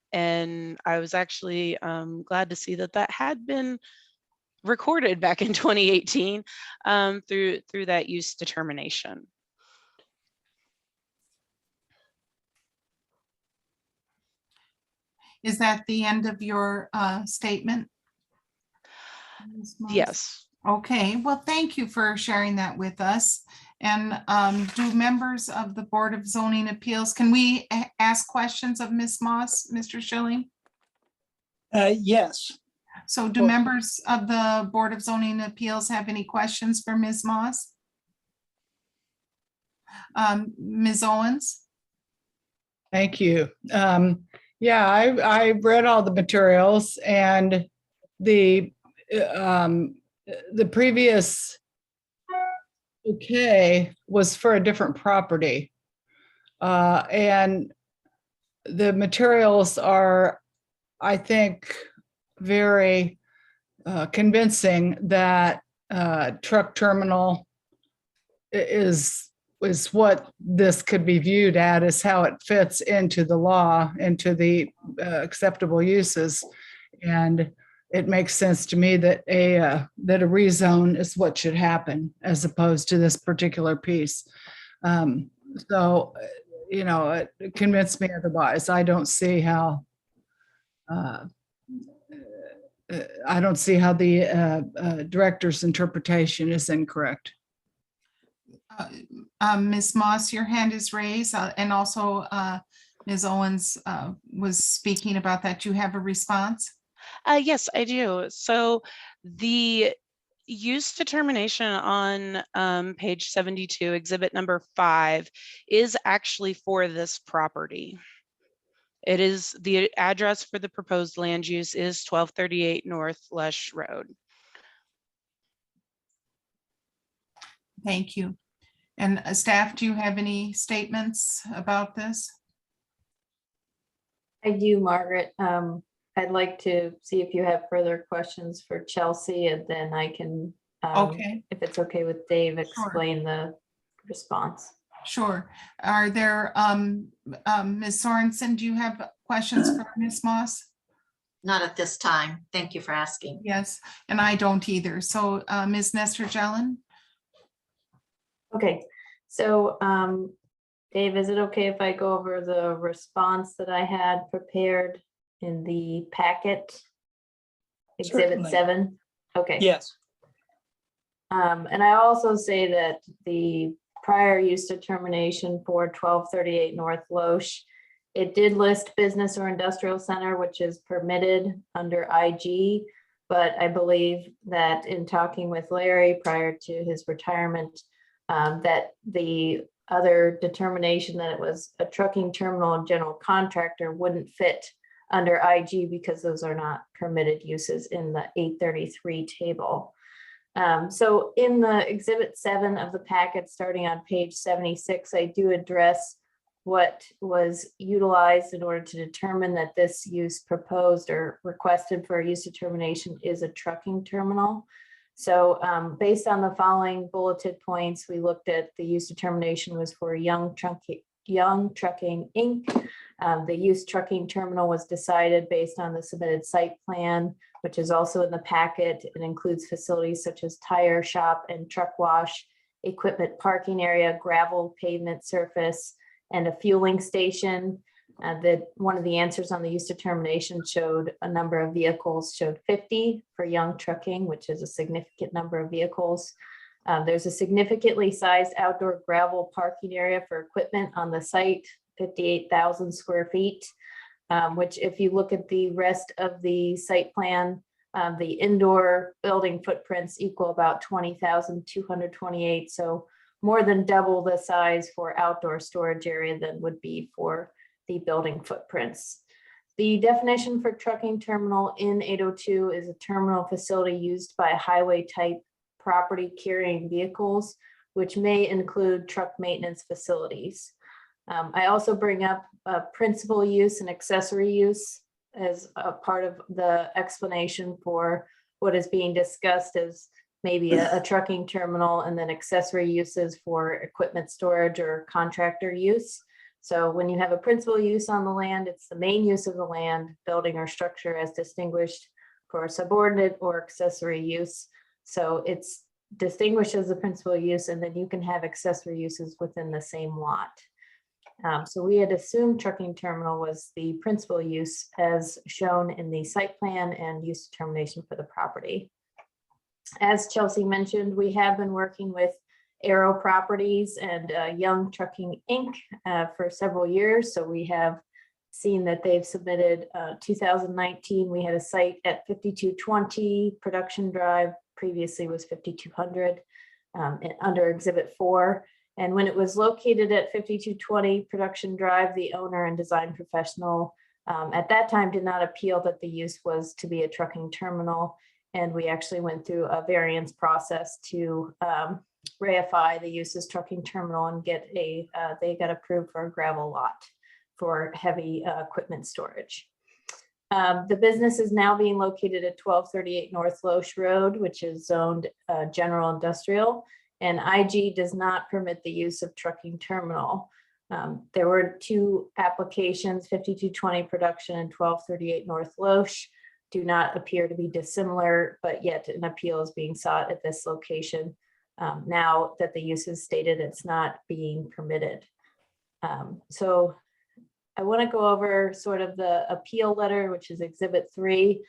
I was actually glad to see that that had been recorded back in 2018 through that use determination.
Is that the end of your statement? Ms. Moss?
Yes.
Okay, well, thank you for sharing that with us. And do members of the Board of Zoning Appeals, can we ask questions of Ms. Moss, Mr. Schilling?
Yes.
So do members of the Board of Zoning Appeals have any questions for Ms. Moss? Ms. Owens?
Thank you. Yeah, I read all the materials, and the previous was for a different property. And the materials are I think, very convincing that truck terminal is what this could be viewed at, is how it fits into the law, into the acceptable uses. And it makes sense to me that a rezone is what should happen as opposed to this particular piece. So, it convinced me otherwise. I don't see how the director's interpretation is incorrect.
Ms. Moss, your hand is raised, and also Ms. Owens was speaking about that. You have a response?
Yes, I do. So the use determination on page 72, exhibit number 5, is actually for this property. It is, the address for the proposed land use is 1238 North Lush Road.
Thank you. And staff, do you have any statements about this?
I do, Margaret. I'd like to see if you have further questions for Chelsea, and then I can,
Okay,
if it's okay with Dave, explain the response.
sure. Are there, Ms. Sorensen, do you have questions for Ms. Moss?
Not at this time. Thank you for asking.
Yes, and I don't either. So Ms. Nestor-Jelen?
Okay, so Dave, is it okay if I go over the response that I had prepared in the packet? Exhibit
Certainly.
7? Okay.
Yes.
And I also say that the prior use determination for 1238 North Loche, it did list business or industrial center, which is permitted under IG. But I believe that in talking with Larry prior to his retirement, that the other determination that it was a trucking terminal and general contractor wouldn't fit under IG because those are not permitted uses in the 833 table. So in the exhibit 7 of the packet, starting on page 76, I do address what was utilized in order to determine that this use proposed or requested for a use determination is a trucking terminal. So based on the following bulleted points, we looked at the use determination was for Young Trucking Inc. The use trucking terminal was decided based on the submitted site plan, which is also in the packet. It includes facilities such as tire shop and truck wash, equipment parking area, gravel pavement surface, and a fueling station. That one of the answers on the use determination showed a number of vehicles, showed 50 for Young Trucking, which is a significant number of vehicles. There's a significantly sized outdoor gravel parking area for equipment on the site, 58,000 square feet, which if you look at the rest of the site plan, the indoor building footprints equal about 20,228. So more than double the size for outdoor storage area than would be for the building footprints. The definition for trucking terminal in 802 is a terminal facility used by highway type property carrying vehicles, which may include truck maintenance facilities. I also bring up principal use and accessory use as a part of the explanation for what is being discussed as maybe a trucking terminal, and then accessory uses for equipment storage or contractor use. So when you have a principal use on the land, it's the main use of the land, building or structure as distinguished for subordinate or accessory use. So it's distinguished as a principal use, and then you can have accessory uses within the same lot. So we had assumed trucking terminal was the principal use as shown in the site plan and use determination for the property. As Chelsea mentioned, we have been working with Aero Properties and Young Trucking Inc. For several years. So we have seen that they've submitted 2019. We had a site at 5220 Production Drive, previously was 5200 under Exhibit 4. And when it was located at 5220 Production Drive, the owner and design professional at that time did not appeal that the use was to be a trucking terminal. And we actually went through a variance process to reify the use as trucking terminal and get they got approved for a gravel lot for heavy equipment storage. The business is now being located at 1238 North Loesch Road, which is zoned general industrial, and IG does not permit the use of trucking terminal. There were two applications, 5220 production and 1238 North Loesch, do not appear to be dissimilar, but yet an appeal is being sought at this location now that the use is stated it's not being permitted. So I want to go over sort of the appeal letter, which is Exhibit 3.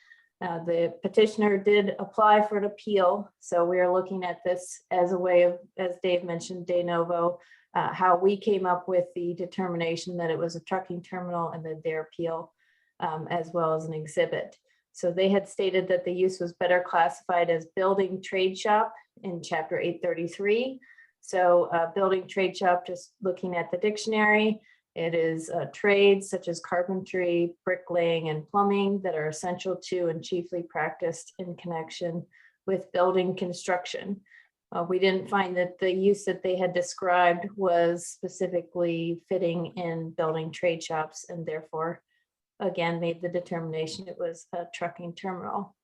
The petitioner did apply for an appeal, so we are looking at this as a way of, as Dave mentioned, de novo, how we came up with the determination that it was a trucking terminal and then their appeal, as well as an exhibit. So they had stated that the use was better classified as building trade shop in Chapter 833. So building trade shop, just looking at the dictionary, it is trades such as carpentry, bricklaying, and plumbing that are essential to and chiefly practiced in connection with building construction. We didn't find that the use that they had described was specifically fitting in building trade shops, and therefore, again, made the determination it was a trucking terminal.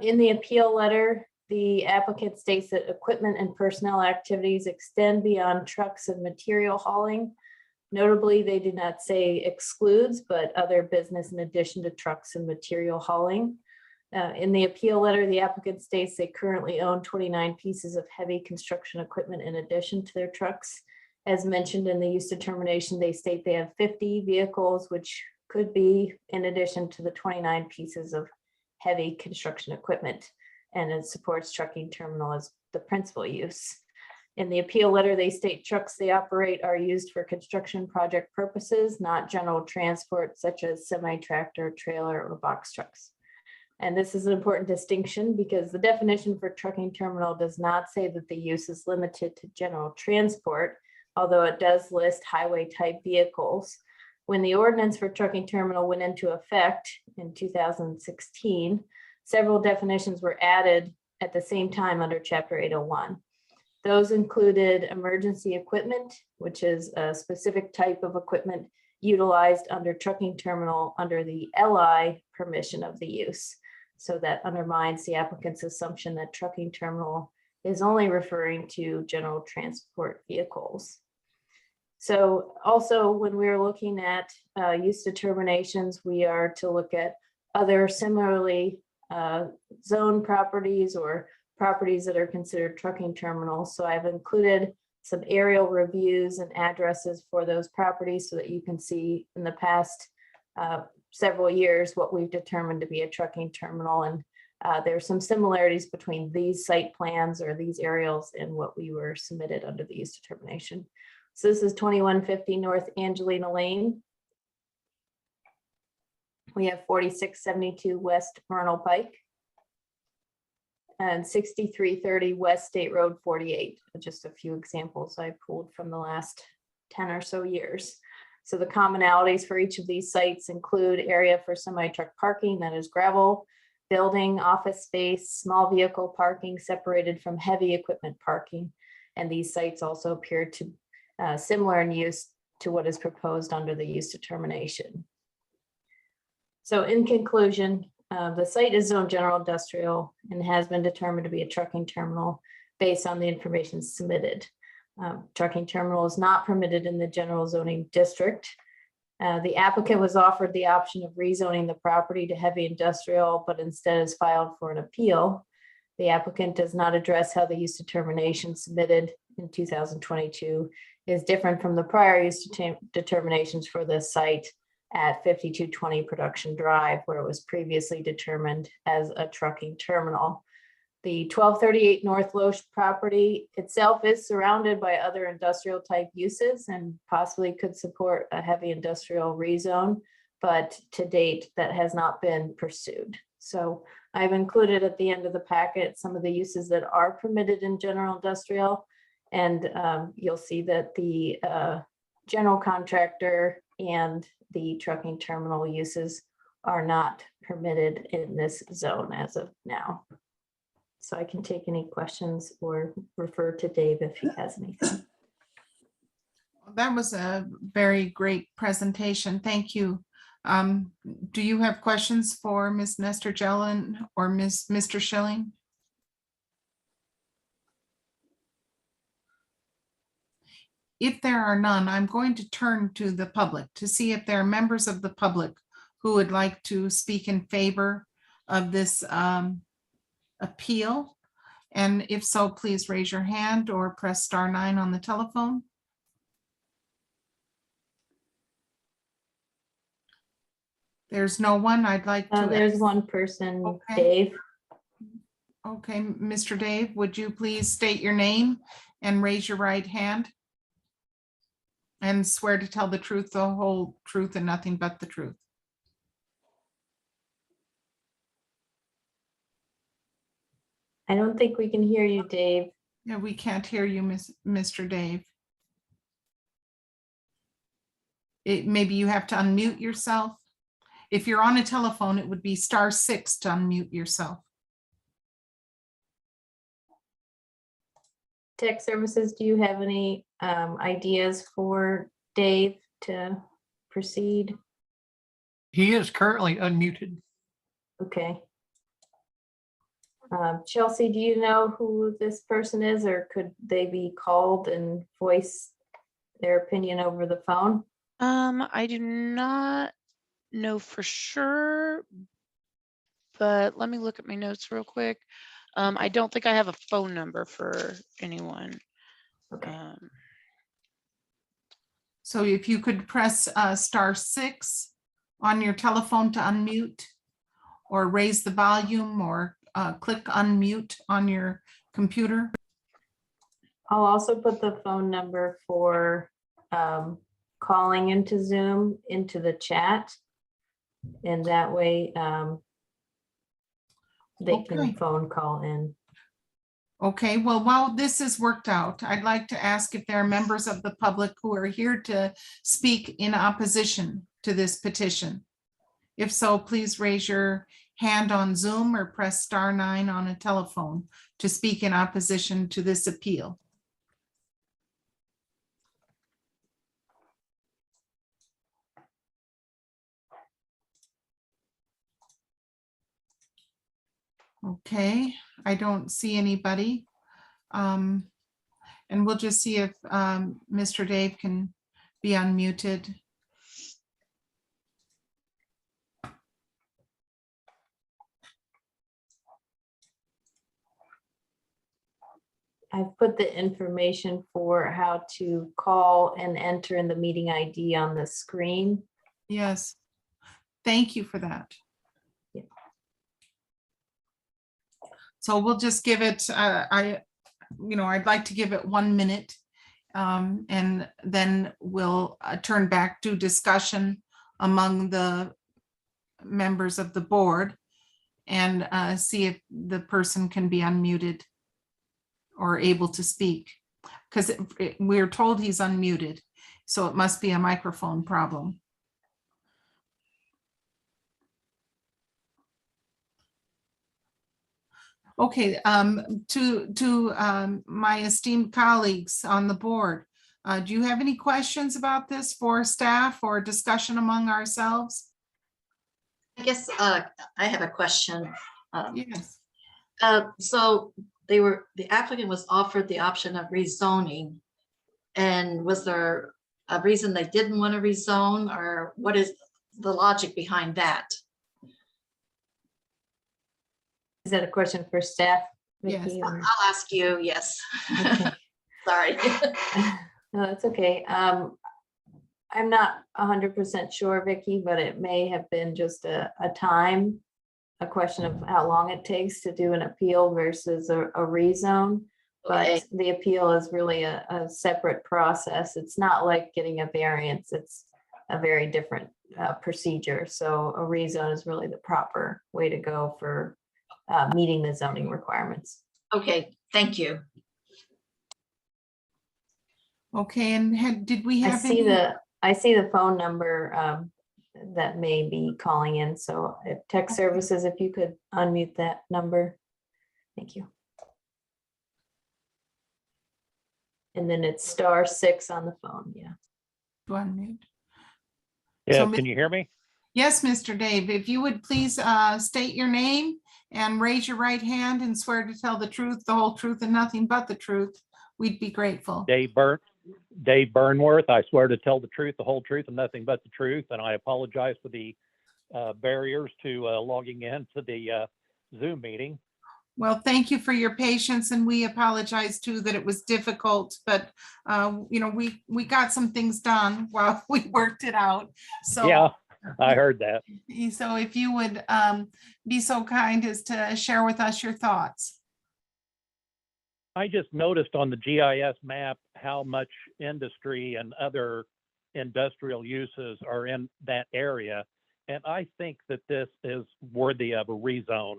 In the appeal letter, the applicant states that equipment and personnel activities extend beyond trucks and material hauling. Notably, they do not say excludes, but other business in addition to trucks and material hauling. In the appeal letter, the applicant states they currently own 29 pieces of heavy construction equipment in addition to their trucks. As mentioned in the use determination, they state they have 50 vehicles, which could be in addition to the 29 pieces of heavy construction equipment, and it supports trucking terminal as the principal use. In the appeal letter, they state trucks they operate are used for construction project purposes, not general transport such as semi-tractor, trailer, or box trucks. And this is an important distinction because the definition for trucking terminal does not say that the use is limited to general transport, although it does list highway type vehicles. When the ordinance for trucking terminal went into effect in 2016, several definitions were added at the same time under Chapter 801. Those included emergency equipment, which is a specific type of equipment utilized under trucking terminal under the LI permission of the use. So that undermines the applicant's assumption that trucking terminal is only referring to general transport vehicles. So also when we're looking at use determinations, we are to look at other similarly zoned properties or properties that are considered trucking terminals. So I've included some aerial reviews and addresses for those properties so that you can see in the past several years what we've determined to be a trucking terminal. And there's some similarities between these site plans or these aerials and what we were submitted under the use determination. So this is 2150 North Angelina Lane. We have 4672 West Myrtle Pike and 6330 West State Road 48. Just a few examples I pulled from the last 10 or so years. So the commonalities for each of these sites include area for semi-truck parking, that is gravel, building, office space, small vehicle parking separated from heavy equipment parking. And these sites also appear to similar in use to what is proposed under the use determination. So in conclusion, the site is zoned general industrial and has been determined to be a trucking terminal based on the information submitted. Trucking terminal is not permitted in the general zoning district. The applicant was offered the option of rezoning the property to heavy industrial, but instead has filed for an appeal. The applicant does not address how the use determination submitted in 2022 is different from the prior use determinations for this site at 5220 Production Drive, where it was previously determined as a trucking terminal. The 1238 North Loesch property itself is surrounded by other industrial type uses and possibly could support a heavy industrial rezone, but to date that has not been pursued. So I've included at the end of the packet some of the uses that are permitted in general industrial, and you'll see that the general contractor and the trucking terminal uses are not permitted in this zone as of now. So I can take any questions or refer to Dave if he has anything.
That was a very great presentation. Thank you. Do you have questions for Ms. Nestor Jelen or Mr. Schilling? If there are none, I'm going to turn to the public to see if there are members of the public who would like to speak in favor of this appeal. And if so, please raise your hand or press *9 on the telephone. There's no one. I'd like to.
There's one person,
Okay.
Dave.
Okay, Mr. Dave, would you please state your name and raise your right hand? And swear to tell the truth, the whole truth, and nothing but the truth.
I don't think we can hear you, Dave.
Yeah, we can't hear you, Mr. Dave. Maybe you have to unmute yourself. If you're on a telephone, it would be *6 to unmute yourself.
Tech Services, do you have any ideas for Dave to proceed?
He is currently unmuted.
Okay. Chelsea, do you know who this person is, or could they be called and voice their opinion over the phone?
I do not know for sure, but let me look at my notes real quick. I don't think I have a phone number for anyone.
Okay.
So if you could press *6 on your telephone to unmute, or raise the volume, or click unmute on your computer.
I'll also put the phone number for calling into Zoom into the chat. And that way they
Okay.
can phone call in.
Okay, well, while this is worked out, I'd like to ask if there are members of the public who are here to speak in opposition to this petition. If so, please raise your hand on Zoom or press *9 on a telephone to speak in opposition to this appeal. Okay, I don't see anybody. And we'll just see if Mr. Dave can be unmuted.
I've put the information for how to call and enter in the meeting ID on the screen.
Yes, thank you for that.
Yeah.
So we'll just give it, I'd like to give it 1 minute. And then we'll turn back to discussion among the members of the board and see if the person can be unmuted or able to speak, because we're told he's unmuted, so it must be a microphone problem. Okay, to my esteemed colleagues on the board, do you have any questions about this for staff or discussion among ourselves?
I guess I have a question.
Yes.
So the applicant was offered the option of rezoning. And was there a reason they didn't want to rezone, or what is the logic behind that?
Is that a question for staff?
Yes.
Vicky, or-
I'll ask you, yes.
Okay.
Sorry.
No, that's okay. I'm not 100% sure, Vicky, but it may have been just a question of how long it takes to do an appeal versus a rezone.
Okay.
But the appeal is really a separate process. It's not like getting a variance. It's a very different procedure. So a rezone is really the proper way to go for meeting the zoning requirements.
Okay, thank you.
Okay, and did we
I
have
see
any?
the phone number that may be calling in. So if Tech Services, if you could unmute that number. Thank you. And then it's *6 on the phone. Yeah.
To unmute?
Yeah,
So,
can you hear me?
Yes, Mr. Dave, if you would please state your name and raise your right hand and swear to tell the truth, the whole truth, and nothing but the truth, we'd be grateful.
Dave Burnworth. I swear to tell the truth, the whole truth, and nothing but the truth. And I apologize for the barriers to logging in to the Zoom meeting.
Well, thank you for your patience, and we apologize too that it was difficult, but we got some things done while we worked it out. So
Yeah, I heard that.
So if you would be so kind as to share with us your thoughts.
I just noticed on the GIS map how much industry and other industrial uses are in that area. And I think that this is worthy of a rezone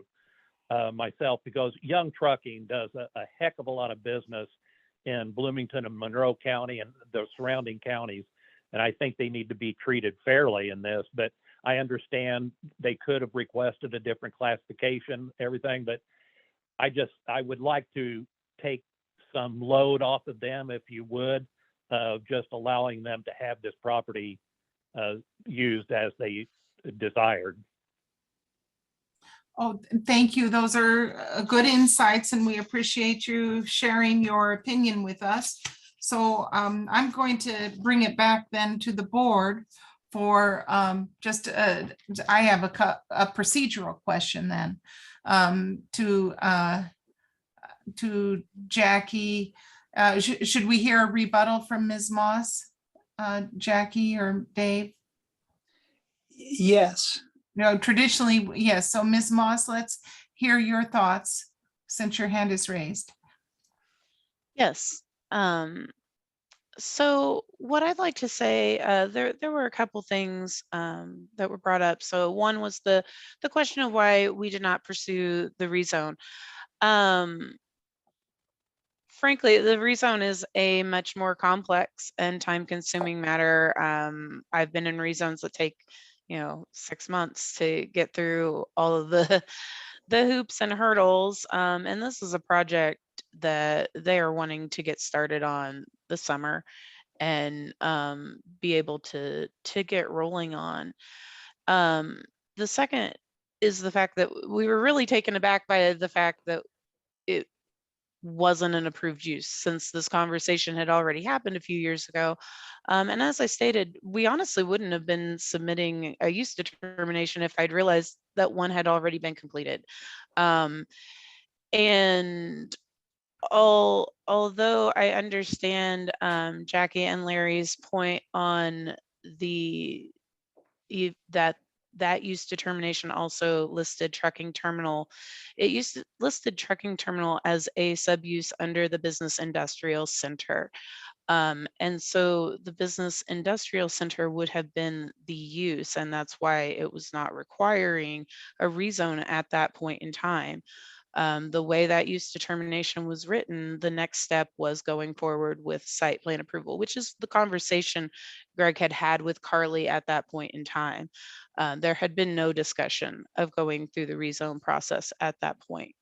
myself, because Young Trucking does a heck of a lot of business in Bloomington and Monroe County and the surrounding counties. And I think they need to be treated fairly in this, but I understand they could have requested a different classification, everything, but I would like to take some load off of them, if you would, just allowing them to have this property used as they desired.
Oh, thank you. Those are good insights, and we appreciate you sharing your opinion with us. So I'm going to bring it back then to the board for I have a procedural question then to Jackie. Should we hear a rebuttal from Ms. Moss, Jackie or Dave?
Yes.
No, traditionally, yes. So Ms. Moss, let's hear your thoughts since your hand is raised.
Yes. So what I'd like to say, there were a couple things that were brought up. So one was the question of why we did not pursue the rezone. Frankly, the rezone is a much more complex and time-consuming matter. I've been in rezones that take 6 months to get through all of the hoops and hurdles. And this is a project that they are wanting to get started on this summer and be able to get rolling on. The second is the fact that we were really taken aback by the fact that it wasn't an approved use, since this conversation had already happened a few years ago. And as I stated, we honestly wouldn't have been submitting a use determination if I'd realized that one had already been completed. And although I understand Jackie and Larry's point on that use determination also listed trucking terminal. It listed trucking terminal as a sub-use under the business industrial center. And so the business industrial center would have been the use, and that's why it was not requiring a rezone at that point in time. The way that use determination was written, the next step was going forward with site plan approval, which is the conversation Greg had with Carly at that point in time. There had been no discussion of going through the rezone process at that point.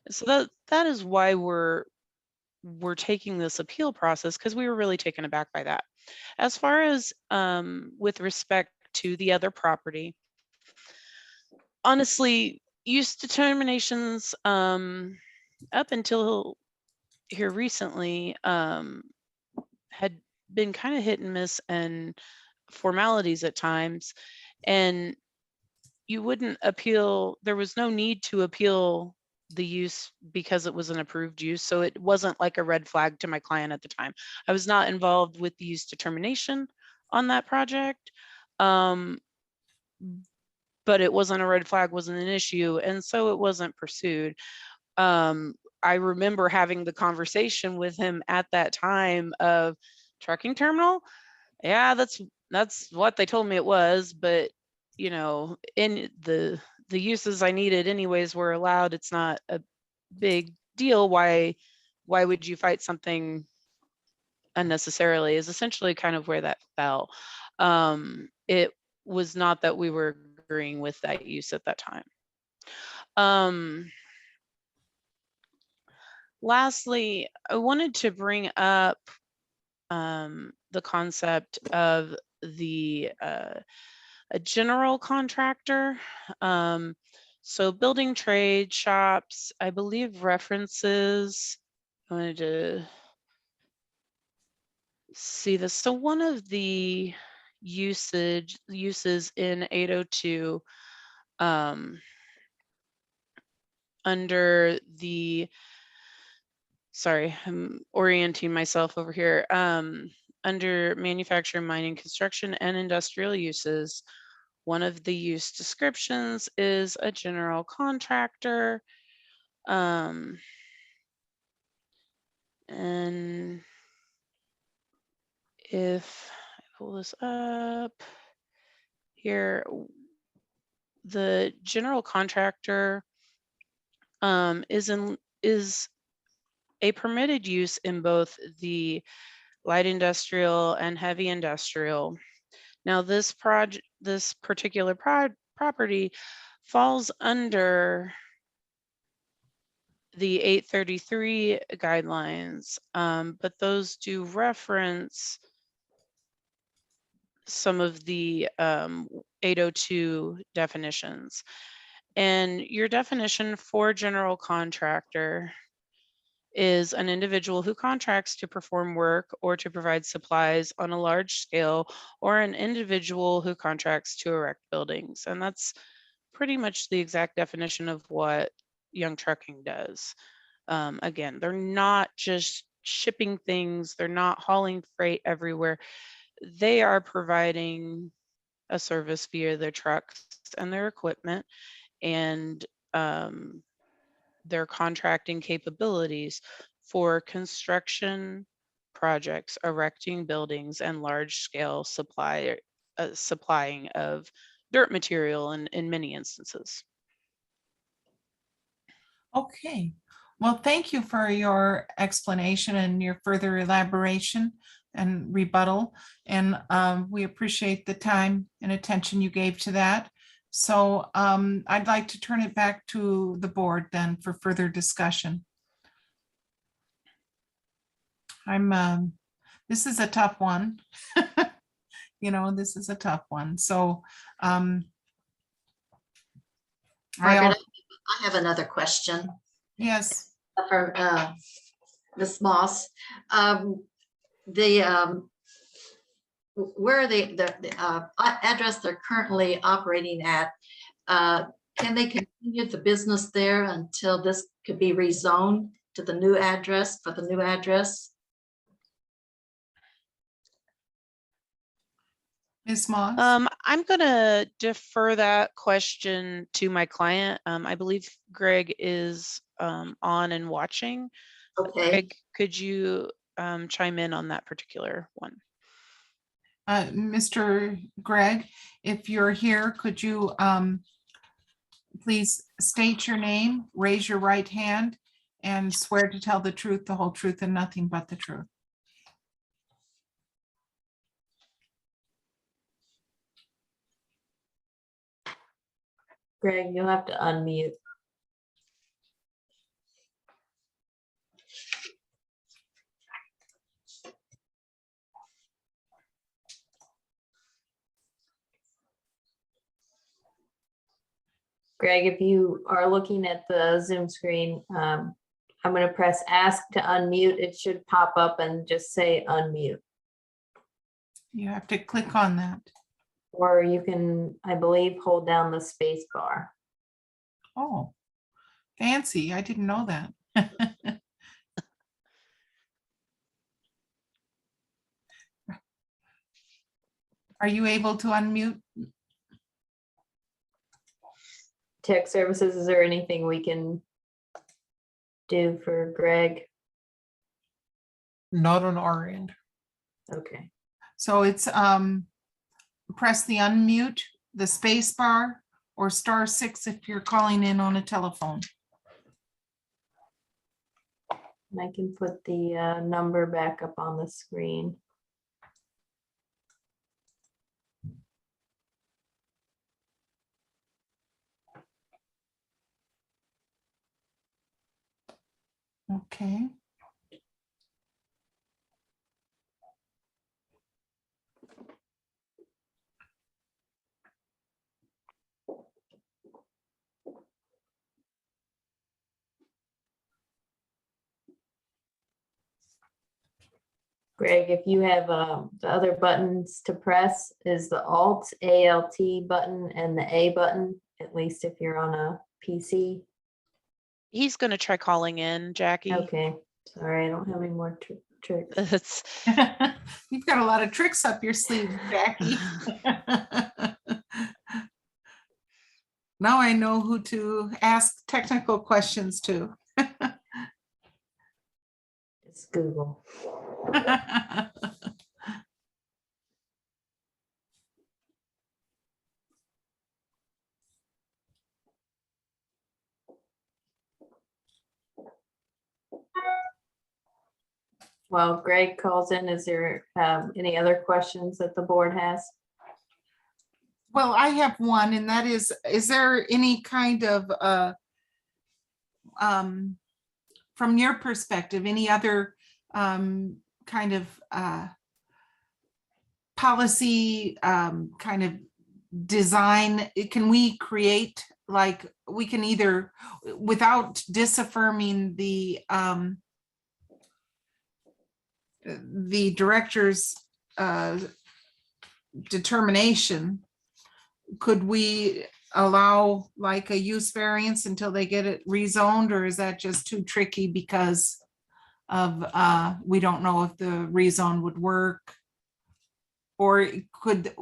So that is why we're taking this appeal process, because we were really taken aback by that. As far as with respect to the other property, honestly, use determinations up until here recently had been kind of hit and miss and formalities at times, and you wouldn't appeal. There was no need to appeal the use because it was an approved use, so it wasn't like a red flag to my client at the time. I was not involved with the use determination on that project, but it wasn't a red flag, wasn't an issue, and so it wasn't pursued. I remember having the conversation with him at that time of trucking terminal. Yeah, that's what they told me it was, but in the uses I needed anyways were allowed. It's not a big deal. Why would you fight something unnecessarily, is essentially kind of where that fell. It was not that we were agreeing with that use at that time. Lastly, I wanted to bring up the concept of the a general contractor. So building trade shops, I believe references, I wanted to see this. So one of the uses in 802 under the, sorry, I'm orienting myself over here. Under manufacturing, mining, construction, and industrial uses, one of the use descriptions is a general contractor. And if I pull this up here, the general contractor is a permitted use in both the light industrial and heavy industrial. Now, this particular property falls under the 833 guidelines, but those do reference some of the 802 definitions. And your definition for general contractor is an individual who contracts to perform work or to provide supplies on a large scale, or an individual who contracts to erect buildings. And that's pretty much the exact definition of what Young Trucking does. Again, they're not just shipping things, they're not hauling freight everywhere. They are providing a service via their trucks and their equipment, and their contracting capabilities for construction projects, erecting buildings, and large scale supplying of dirt material in many instances.
Okay, well, thank you for your explanation and your further elaboration and rebuttal. And we appreciate the time and attention you gave to that. So I'd like to turn it back to the board then for further discussion. This is a tough one. You know, this is a tough one. So
Margaret, I have another question
yes.
for Ms. Moss. Where the address they're currently operating at, can they continue the business there until this could be rezoned to the new address for the new address?
Ms. Moss?
I'm going to defer that question to my client. I believe Greg is on and watching.
Okay.
Greg, could you chime in on that particular one?
Mr. Greg, if you're here, could you please state your name, raise your right hand, and swear to tell the truth, the whole truth, and nothing but the truth?
Greg, you'll have to unmute. Greg, if you are looking at the Zoom screen, I'm going to press ask to unmute. It should pop up and just say unmute.
You have to click on that.
Or you can, I believe, hold down the space bar.
Oh, fancy. I didn't know that. Are you able to unmute?
Tech services, is there anything we can do for Greg?
Not on our end.
Okay.
So it's press the unmute, the space bar, or *6 if you're calling in on a telephone.
And I can put the number back up on the screen.
Okay.
Greg, if you have the other buttons to press is the Alt, ALT button and the A button, at least if you're on a PC.
He's going to try calling in, Jackie.
Okay, sorry, I don't have any more tricks.
It's
You've got a lot of tricks up your sleeve, Jackie. Now I know who to ask technical questions to.
It's Google. Well, Greg calls in. Is there any other questions that the board has?
Well, I have one, and that is there any kind of, from your perspective, any other kind of policy kind of design? Can we create, like, we can either, without disaffirming the director's determination, could we allow like a use variance until they get it rezoned, or is that just too tricky because of we don't know if the rezone would work? Or could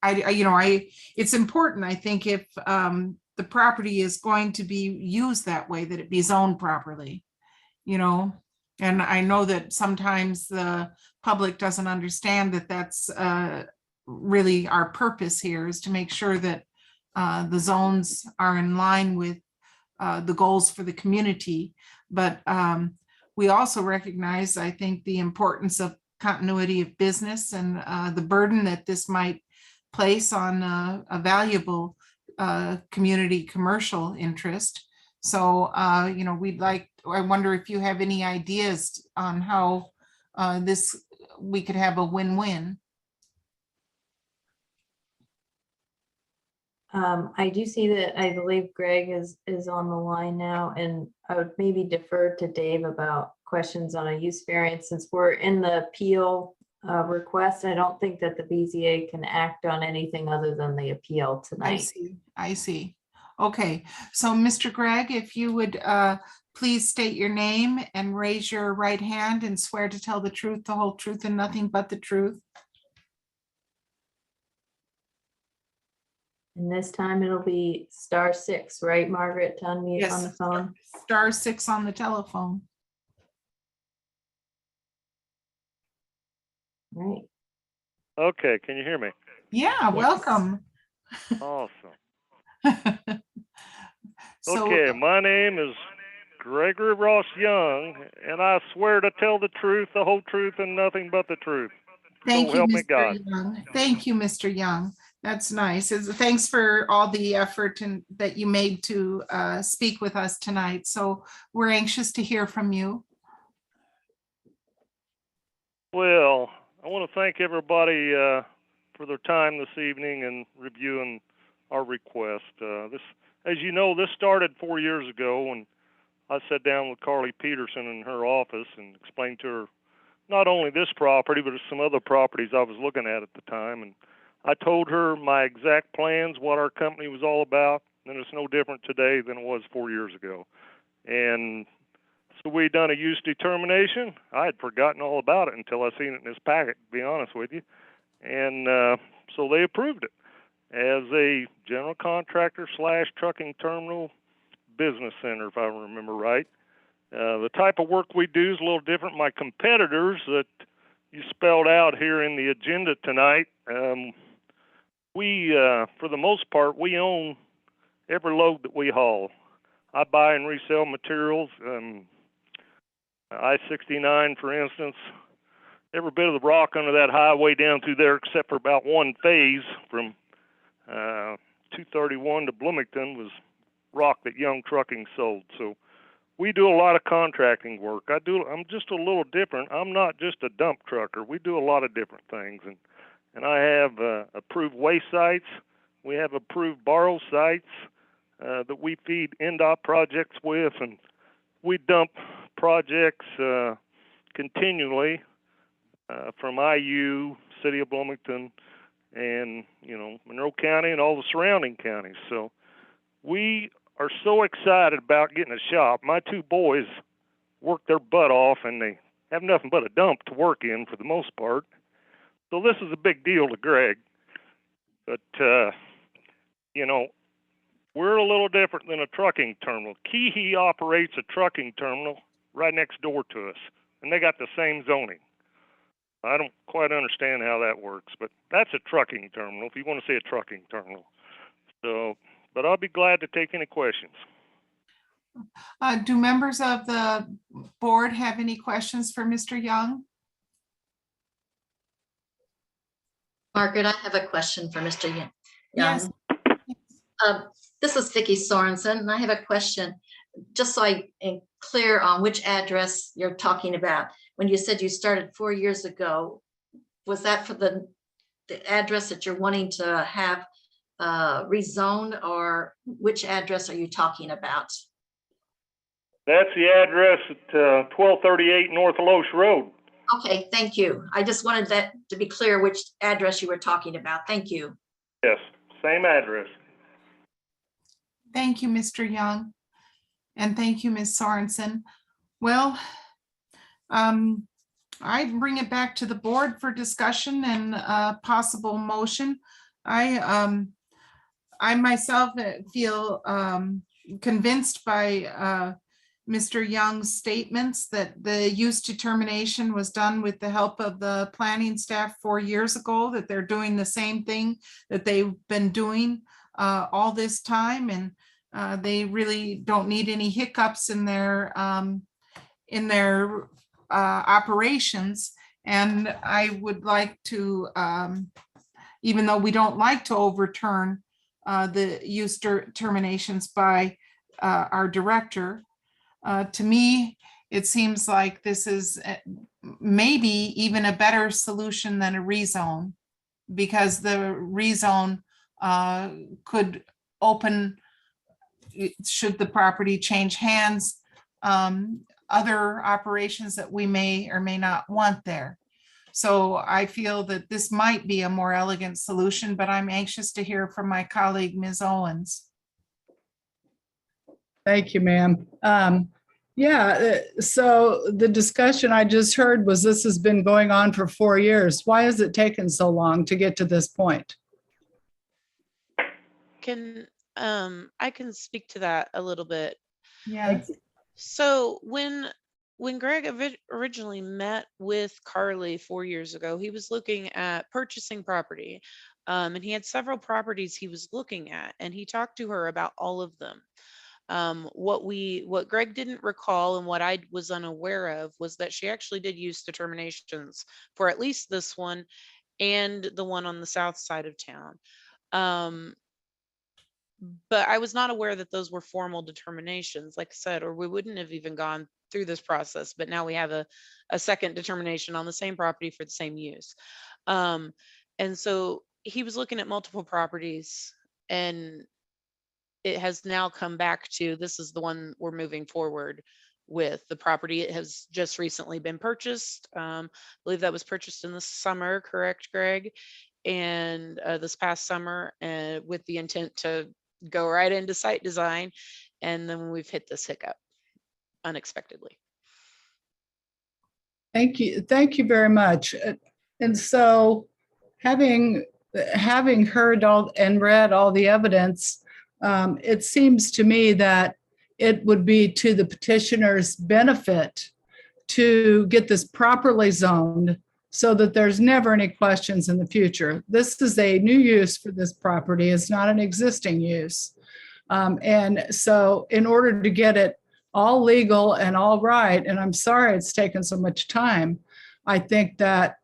it's important, I think, if the property is going to be used that way, that it be zoned properly, and I know that sometimes the public doesn't understand that that's really our purpose here, is to make sure that the zones are in line with the goals for the community. But we also recognize, I think, the importance of continuity of business and the burden that this might place on a valuable community commercial interest. So, I wonder if you have any ideas on how we could have a win-win.
I do see that I believe Greg is on the line now, and I would maybe defer to Dave about questions on a use variance. Since we're in the appeal request, I don't think that the BZA can act on anything other than the appeal tonight.
I see. Okay, so Mr. Gregg, if you would please state your name and raise your right hand and swear to tell the truth, the whole truth, and nothing but the truth.
And this time it'll be *6, right, Margaret, to unmute on the phone?
*6 on the telephone.
Right.
Okay, can you hear me?
Yeah, welcome.
Awesome.
So,
Okay, my name is Gregory Ross Young, and I swear to tell the truth, the whole truth, and nothing but the truth.
thank
So
you,
help me
Mr.
God.
Young. Thank you, Mr. Young. That's nice. Thanks for all the effort that you made to speak with us tonight. So we're anxious to hear from you.
Well, I want to thank everybody for their time this evening and reviewing our request. As you know, this started 4 years ago when I sat down with Carly Peterson in her office and explained to her not only this property, but some other properties I was looking at the time. And I told her my exact plans, what our company was all about, and it's no different today than it was 4 years ago. And so we done a use determination. I had forgotten all about it until I seen it in this packet, to be honest with you. And so they approved it as a general contractor / trucking terminal business center, if I remember right. The type of work we do is a little different. My competitors that you spelled out here in the agenda tonight, we, for the most part, we own every load that we haul. I buy and resell materials. I-69, for instance, every bit of the rock under that highway down through there, except for about one phase from 231 to Bloomington, was rock that Young Trucking sold. So we do a lot of contracting work. I'm just a little different. I'm not just a dump trucker. We do a lot of different things. And I have approved waste sites. We have approved borrow sites that we feed NDOT projects with, and we dump projects continually from IU, City of Bloomington, and, Monroe County and all the surrounding counties. So we are so excited about getting a shop. My two boys work their butt off, and they have nothing but a dump to work in for the most part. So this is a big deal to Greg. But, we're a little different than a trucking terminal. Keehee operates a trucking terminal right next door to us, and they got the same zoning. I don't quite understand how that works, but that's a trucking terminal, if you want to say a trucking terminal. So, but I'll be glad to take any questions.
Do members of the board have any questions for Mr. Young?
Margaret, I have a question for Mr. Young.
Yes.
This is Vicki Sorensen, and I have a question, just so I am clear on which address you're talking about. When you said you started 4 years ago, was that for the address that you're wanting to have rezoned, or which address are you talking about?
That's the address at 1238 North Loesch Road.
Okay, thank you. I just wanted that to be clear which address you were talking about. Thank you.
Yes, same address.
Thank you, Mr. Young. And thank you, Ms. Sorensen. Well, I bring it back to the board for discussion and possible motion. I myself feel convinced by Mr. Young's statements that the use determination was done with the help of the planning staff 4 years ago, that they're doing the same thing that they've been doing all this time, and they really don't need any hiccups in their operations. And I would like to, even though we don't like to overturn the use determinations by our director, to me, it seems like this is maybe even a better solution than a rezone, because the rezone could open, should the property change hands, other operations that we may or may not want there. So I feel that this might be a more elegant solution, but I'm anxious to hear from my colleague, Ms. Owens.
Thank you, ma'am. So the discussion I just heard was this has been going on for 4 years. Why has it taken so long to get to this point?
I can speak to that a little bit.
Yes.
So when Greg originally met with Carly 4 years ago, he was looking at purchasing property. And he had several properties he was looking at, and he talked to her about all of them. What Greg didn't recall, and what I was unaware of, was that she actually did use determinations for at least this one and the one on the south side of town. But I was not aware that those were formal determinations, like I said, or we wouldn't have even gone through this process. But now we have a second determination on the same property for the same use. And so he was looking at multiple properties, and it has now come back to, this is the one we're moving forward with. The property, it has just recently been purchased. I believe that was purchased in the summer, correct, Greg? And this past summer, with the intent to go right into site design. And then we've hit this hiccup unexpectedly.
Thank you. Thank you very much. And so having heard all and read all the evidence, it seems to me that it would be to the petitioner's benefit to get this properly zoned so that there's never any questions in the future. This is a new use for this property. It's not an existing use. And so in order to get it all legal and all right, and I'm sorry it's taken so much time, I think that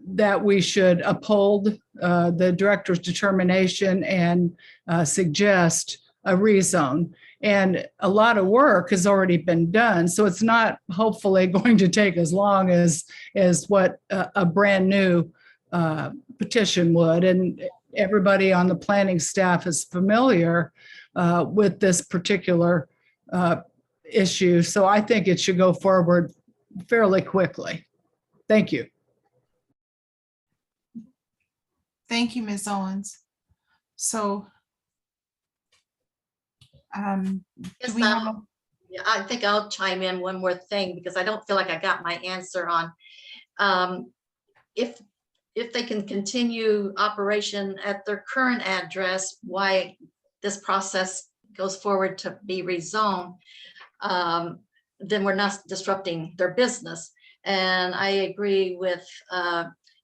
that we should uphold the director's determination and suggest a rezone. And a lot of work has already been done, so it's not hopefully going to take as long as what a brand new petition would. And everybody on the planning staff is familiar with this particular issue, so I think it should go forward fairly quickly. Thank you.
Thank you, Ms. Owens. So do
Yes,
we have, a-
Yeah, I think I'll chime in one more thing because I don't feel like I got my answer on if they can continue operation at their current address, why this process goes forward to be rezoned, then we're not disrupting their business. And I agree with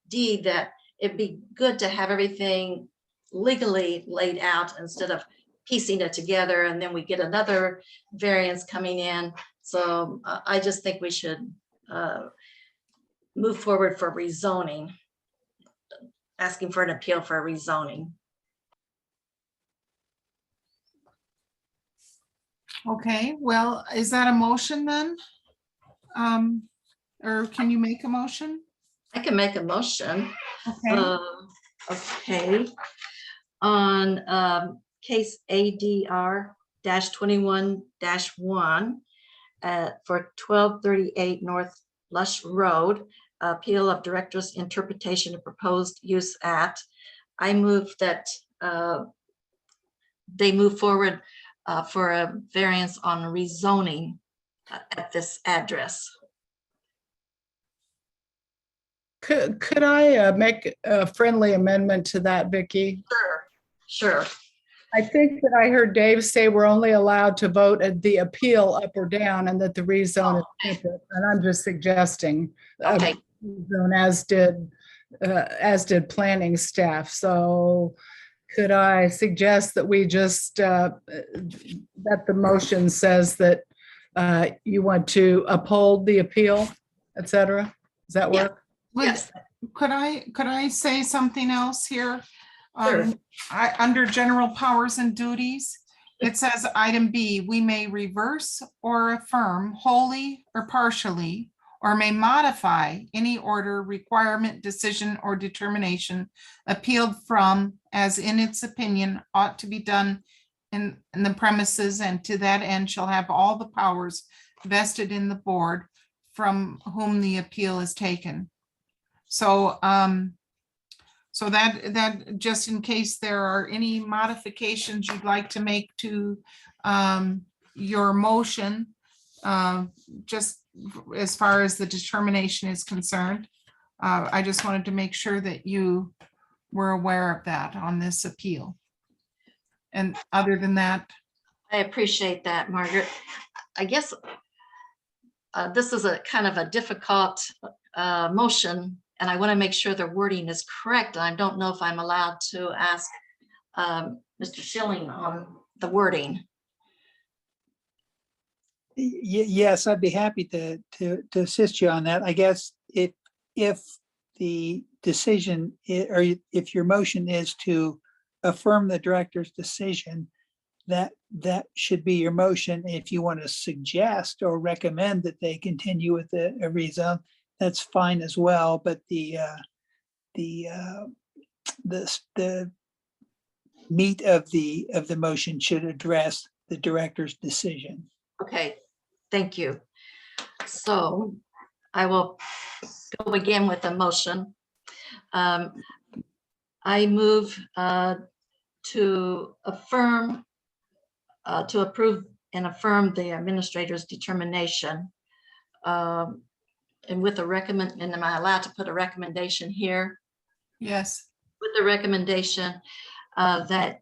Dee that it'd be good to have everything legally laid out instead of piecing it together and then we get another variance coming in. So I just think we should move forward for rezoning, asking for an appeal for rezoning.
okay, well, is that a motion then? Or can you make a motion?
I can make a motion.
Okay,
Okay. On case ADR 21-1 for 1238 North Lush Road, appeal of director's interpretation of proposed use at. I move that they move forward for a variance on rezoning at this address.
Could I make a friendly amendment to that, Vicky?
Sure.
I think that I heard Dave say we're only allowed to vote at the appeal up or down and that the rezone is separate. And I'm just suggesting
Okay.
zone as did planning staff. So could I suggest that we just, that the motion says that you want to uphold the appeal, et cetera? Does that work?
Yes.
could I say something else here?
Sure.
Under general powers and duties, it says item B, we may reverse or affirm wholly or partially, or may modify any order, requirement, decision, or determination appealed from as in its opinion ought to be done in the premises, and to that end shall have all the powers vested in the board from whom the appeal is taken. So so that just in case there are any modifications you'd like to make to your motion, just as far as the determination is concerned, I just wanted to make sure that you were aware of that on this appeal. And other than that,
I appreciate that, Margaret. I guess this is a kind of a difficult motion, and I want to make sure the wording is correct. I don't know if I'm allowed to ask Mr. Schilling on the wording.
Yes, I'd be happy to assist you on that. I guess if the decision or if your motion is to affirm the director's decision, that should be your motion. If you want to suggest or recommend that they continue with a rezone, that's fine as well. But the meat of the motion should address the director's decision.
Okay, thank you. So I will go again with the motion. I move to affirm, to approve and affirm the administrator's determination. And with a recommend, and am I allowed to put a recommendation here?
yes,
With the recommendation that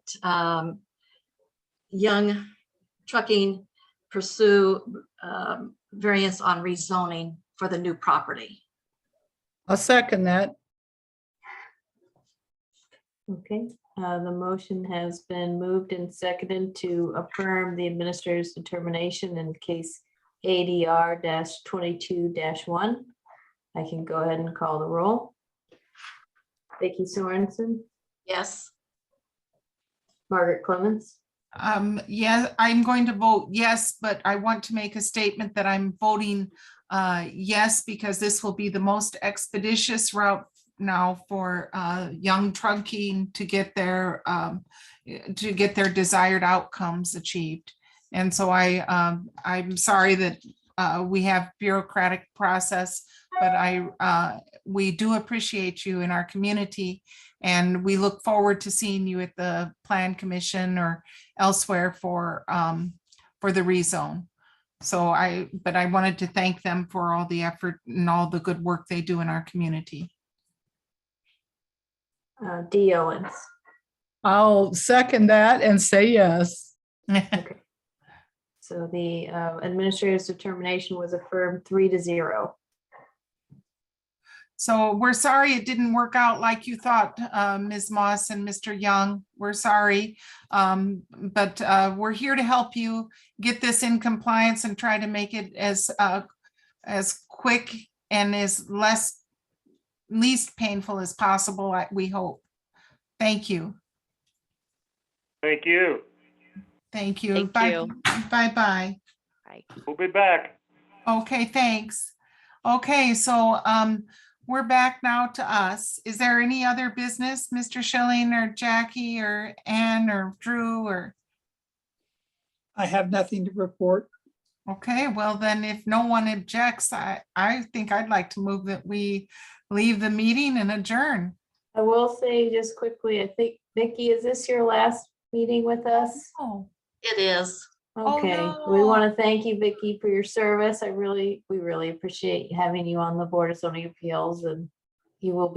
Young Trucking pursue variance on rezoning for the new property.
I'll second that.
Okay, the motion has been moved and seconded to affirm the administrator's determination in case ADR 22-1. I can go ahead and call the roll. Vicky Sorensen,
Yes.
Margaret Clemens,
yeah, I'm going to vote yes, but I want to make a statement that I'm voting yes, because this will be the most expeditious route now for Young Trucking to get their desired outcomes achieved. And so I'm sorry that we have bureaucratic process, we do appreciate you in our community. And we look forward to seeing you at the Plan Commission or elsewhere for the rezone. So I wanted to thank them for all the effort and all the good work they do in our community.
Dee Owens.
I'll second that and say yes.
Okay. So the administrator's determination was affirmed 3-0.
So we're sorry it didn't work out like you thought, Ms. Moss and Mr. Young. We're sorry. But we're here to help you get this in compliance and try to make it as quick and as least painful as possible, we hope. Thank you.
Thank you.
Thank you.
Thank
Bye.
you.
Bye-bye.
We'll be back.
Okay, thanks. Okay, so we're back now to us. Is there any other business, Mr. Schilling or Jackie or Ann or Drew or?
I have nothing to report.
Okay, well then, if no one objects, I think I'd like to move that we leave the meeting and adjourn.
I will say just quickly, I think, Vicki, is this your last meeting with us?
Oh,
It is.
Okay, we want to thank you, Vicki, for your service. We really appreciate having you on the Board of Zoning Appeals, and you will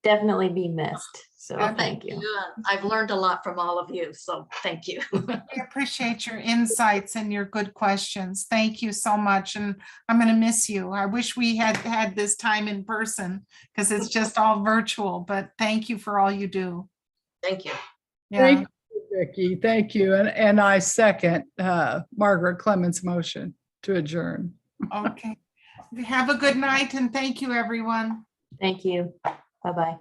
definitely be missed. So
Well,
thank you.
I've learned a lot from all of you, so thank you.
we appreciate your insights and your good questions. Thank you so much. And I'm going to miss you. I wish we had this time in person because it's just all virtual, but thank you for all you do.
Thank you.
Yeah.
Thank you, Vicki. Thank you. And I second Margaret Clemens' motion to adjourn.
Okay. Have a good night and thank you, everyone.
Thank you. Bye-bye.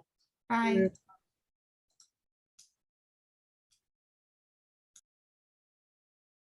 Bye.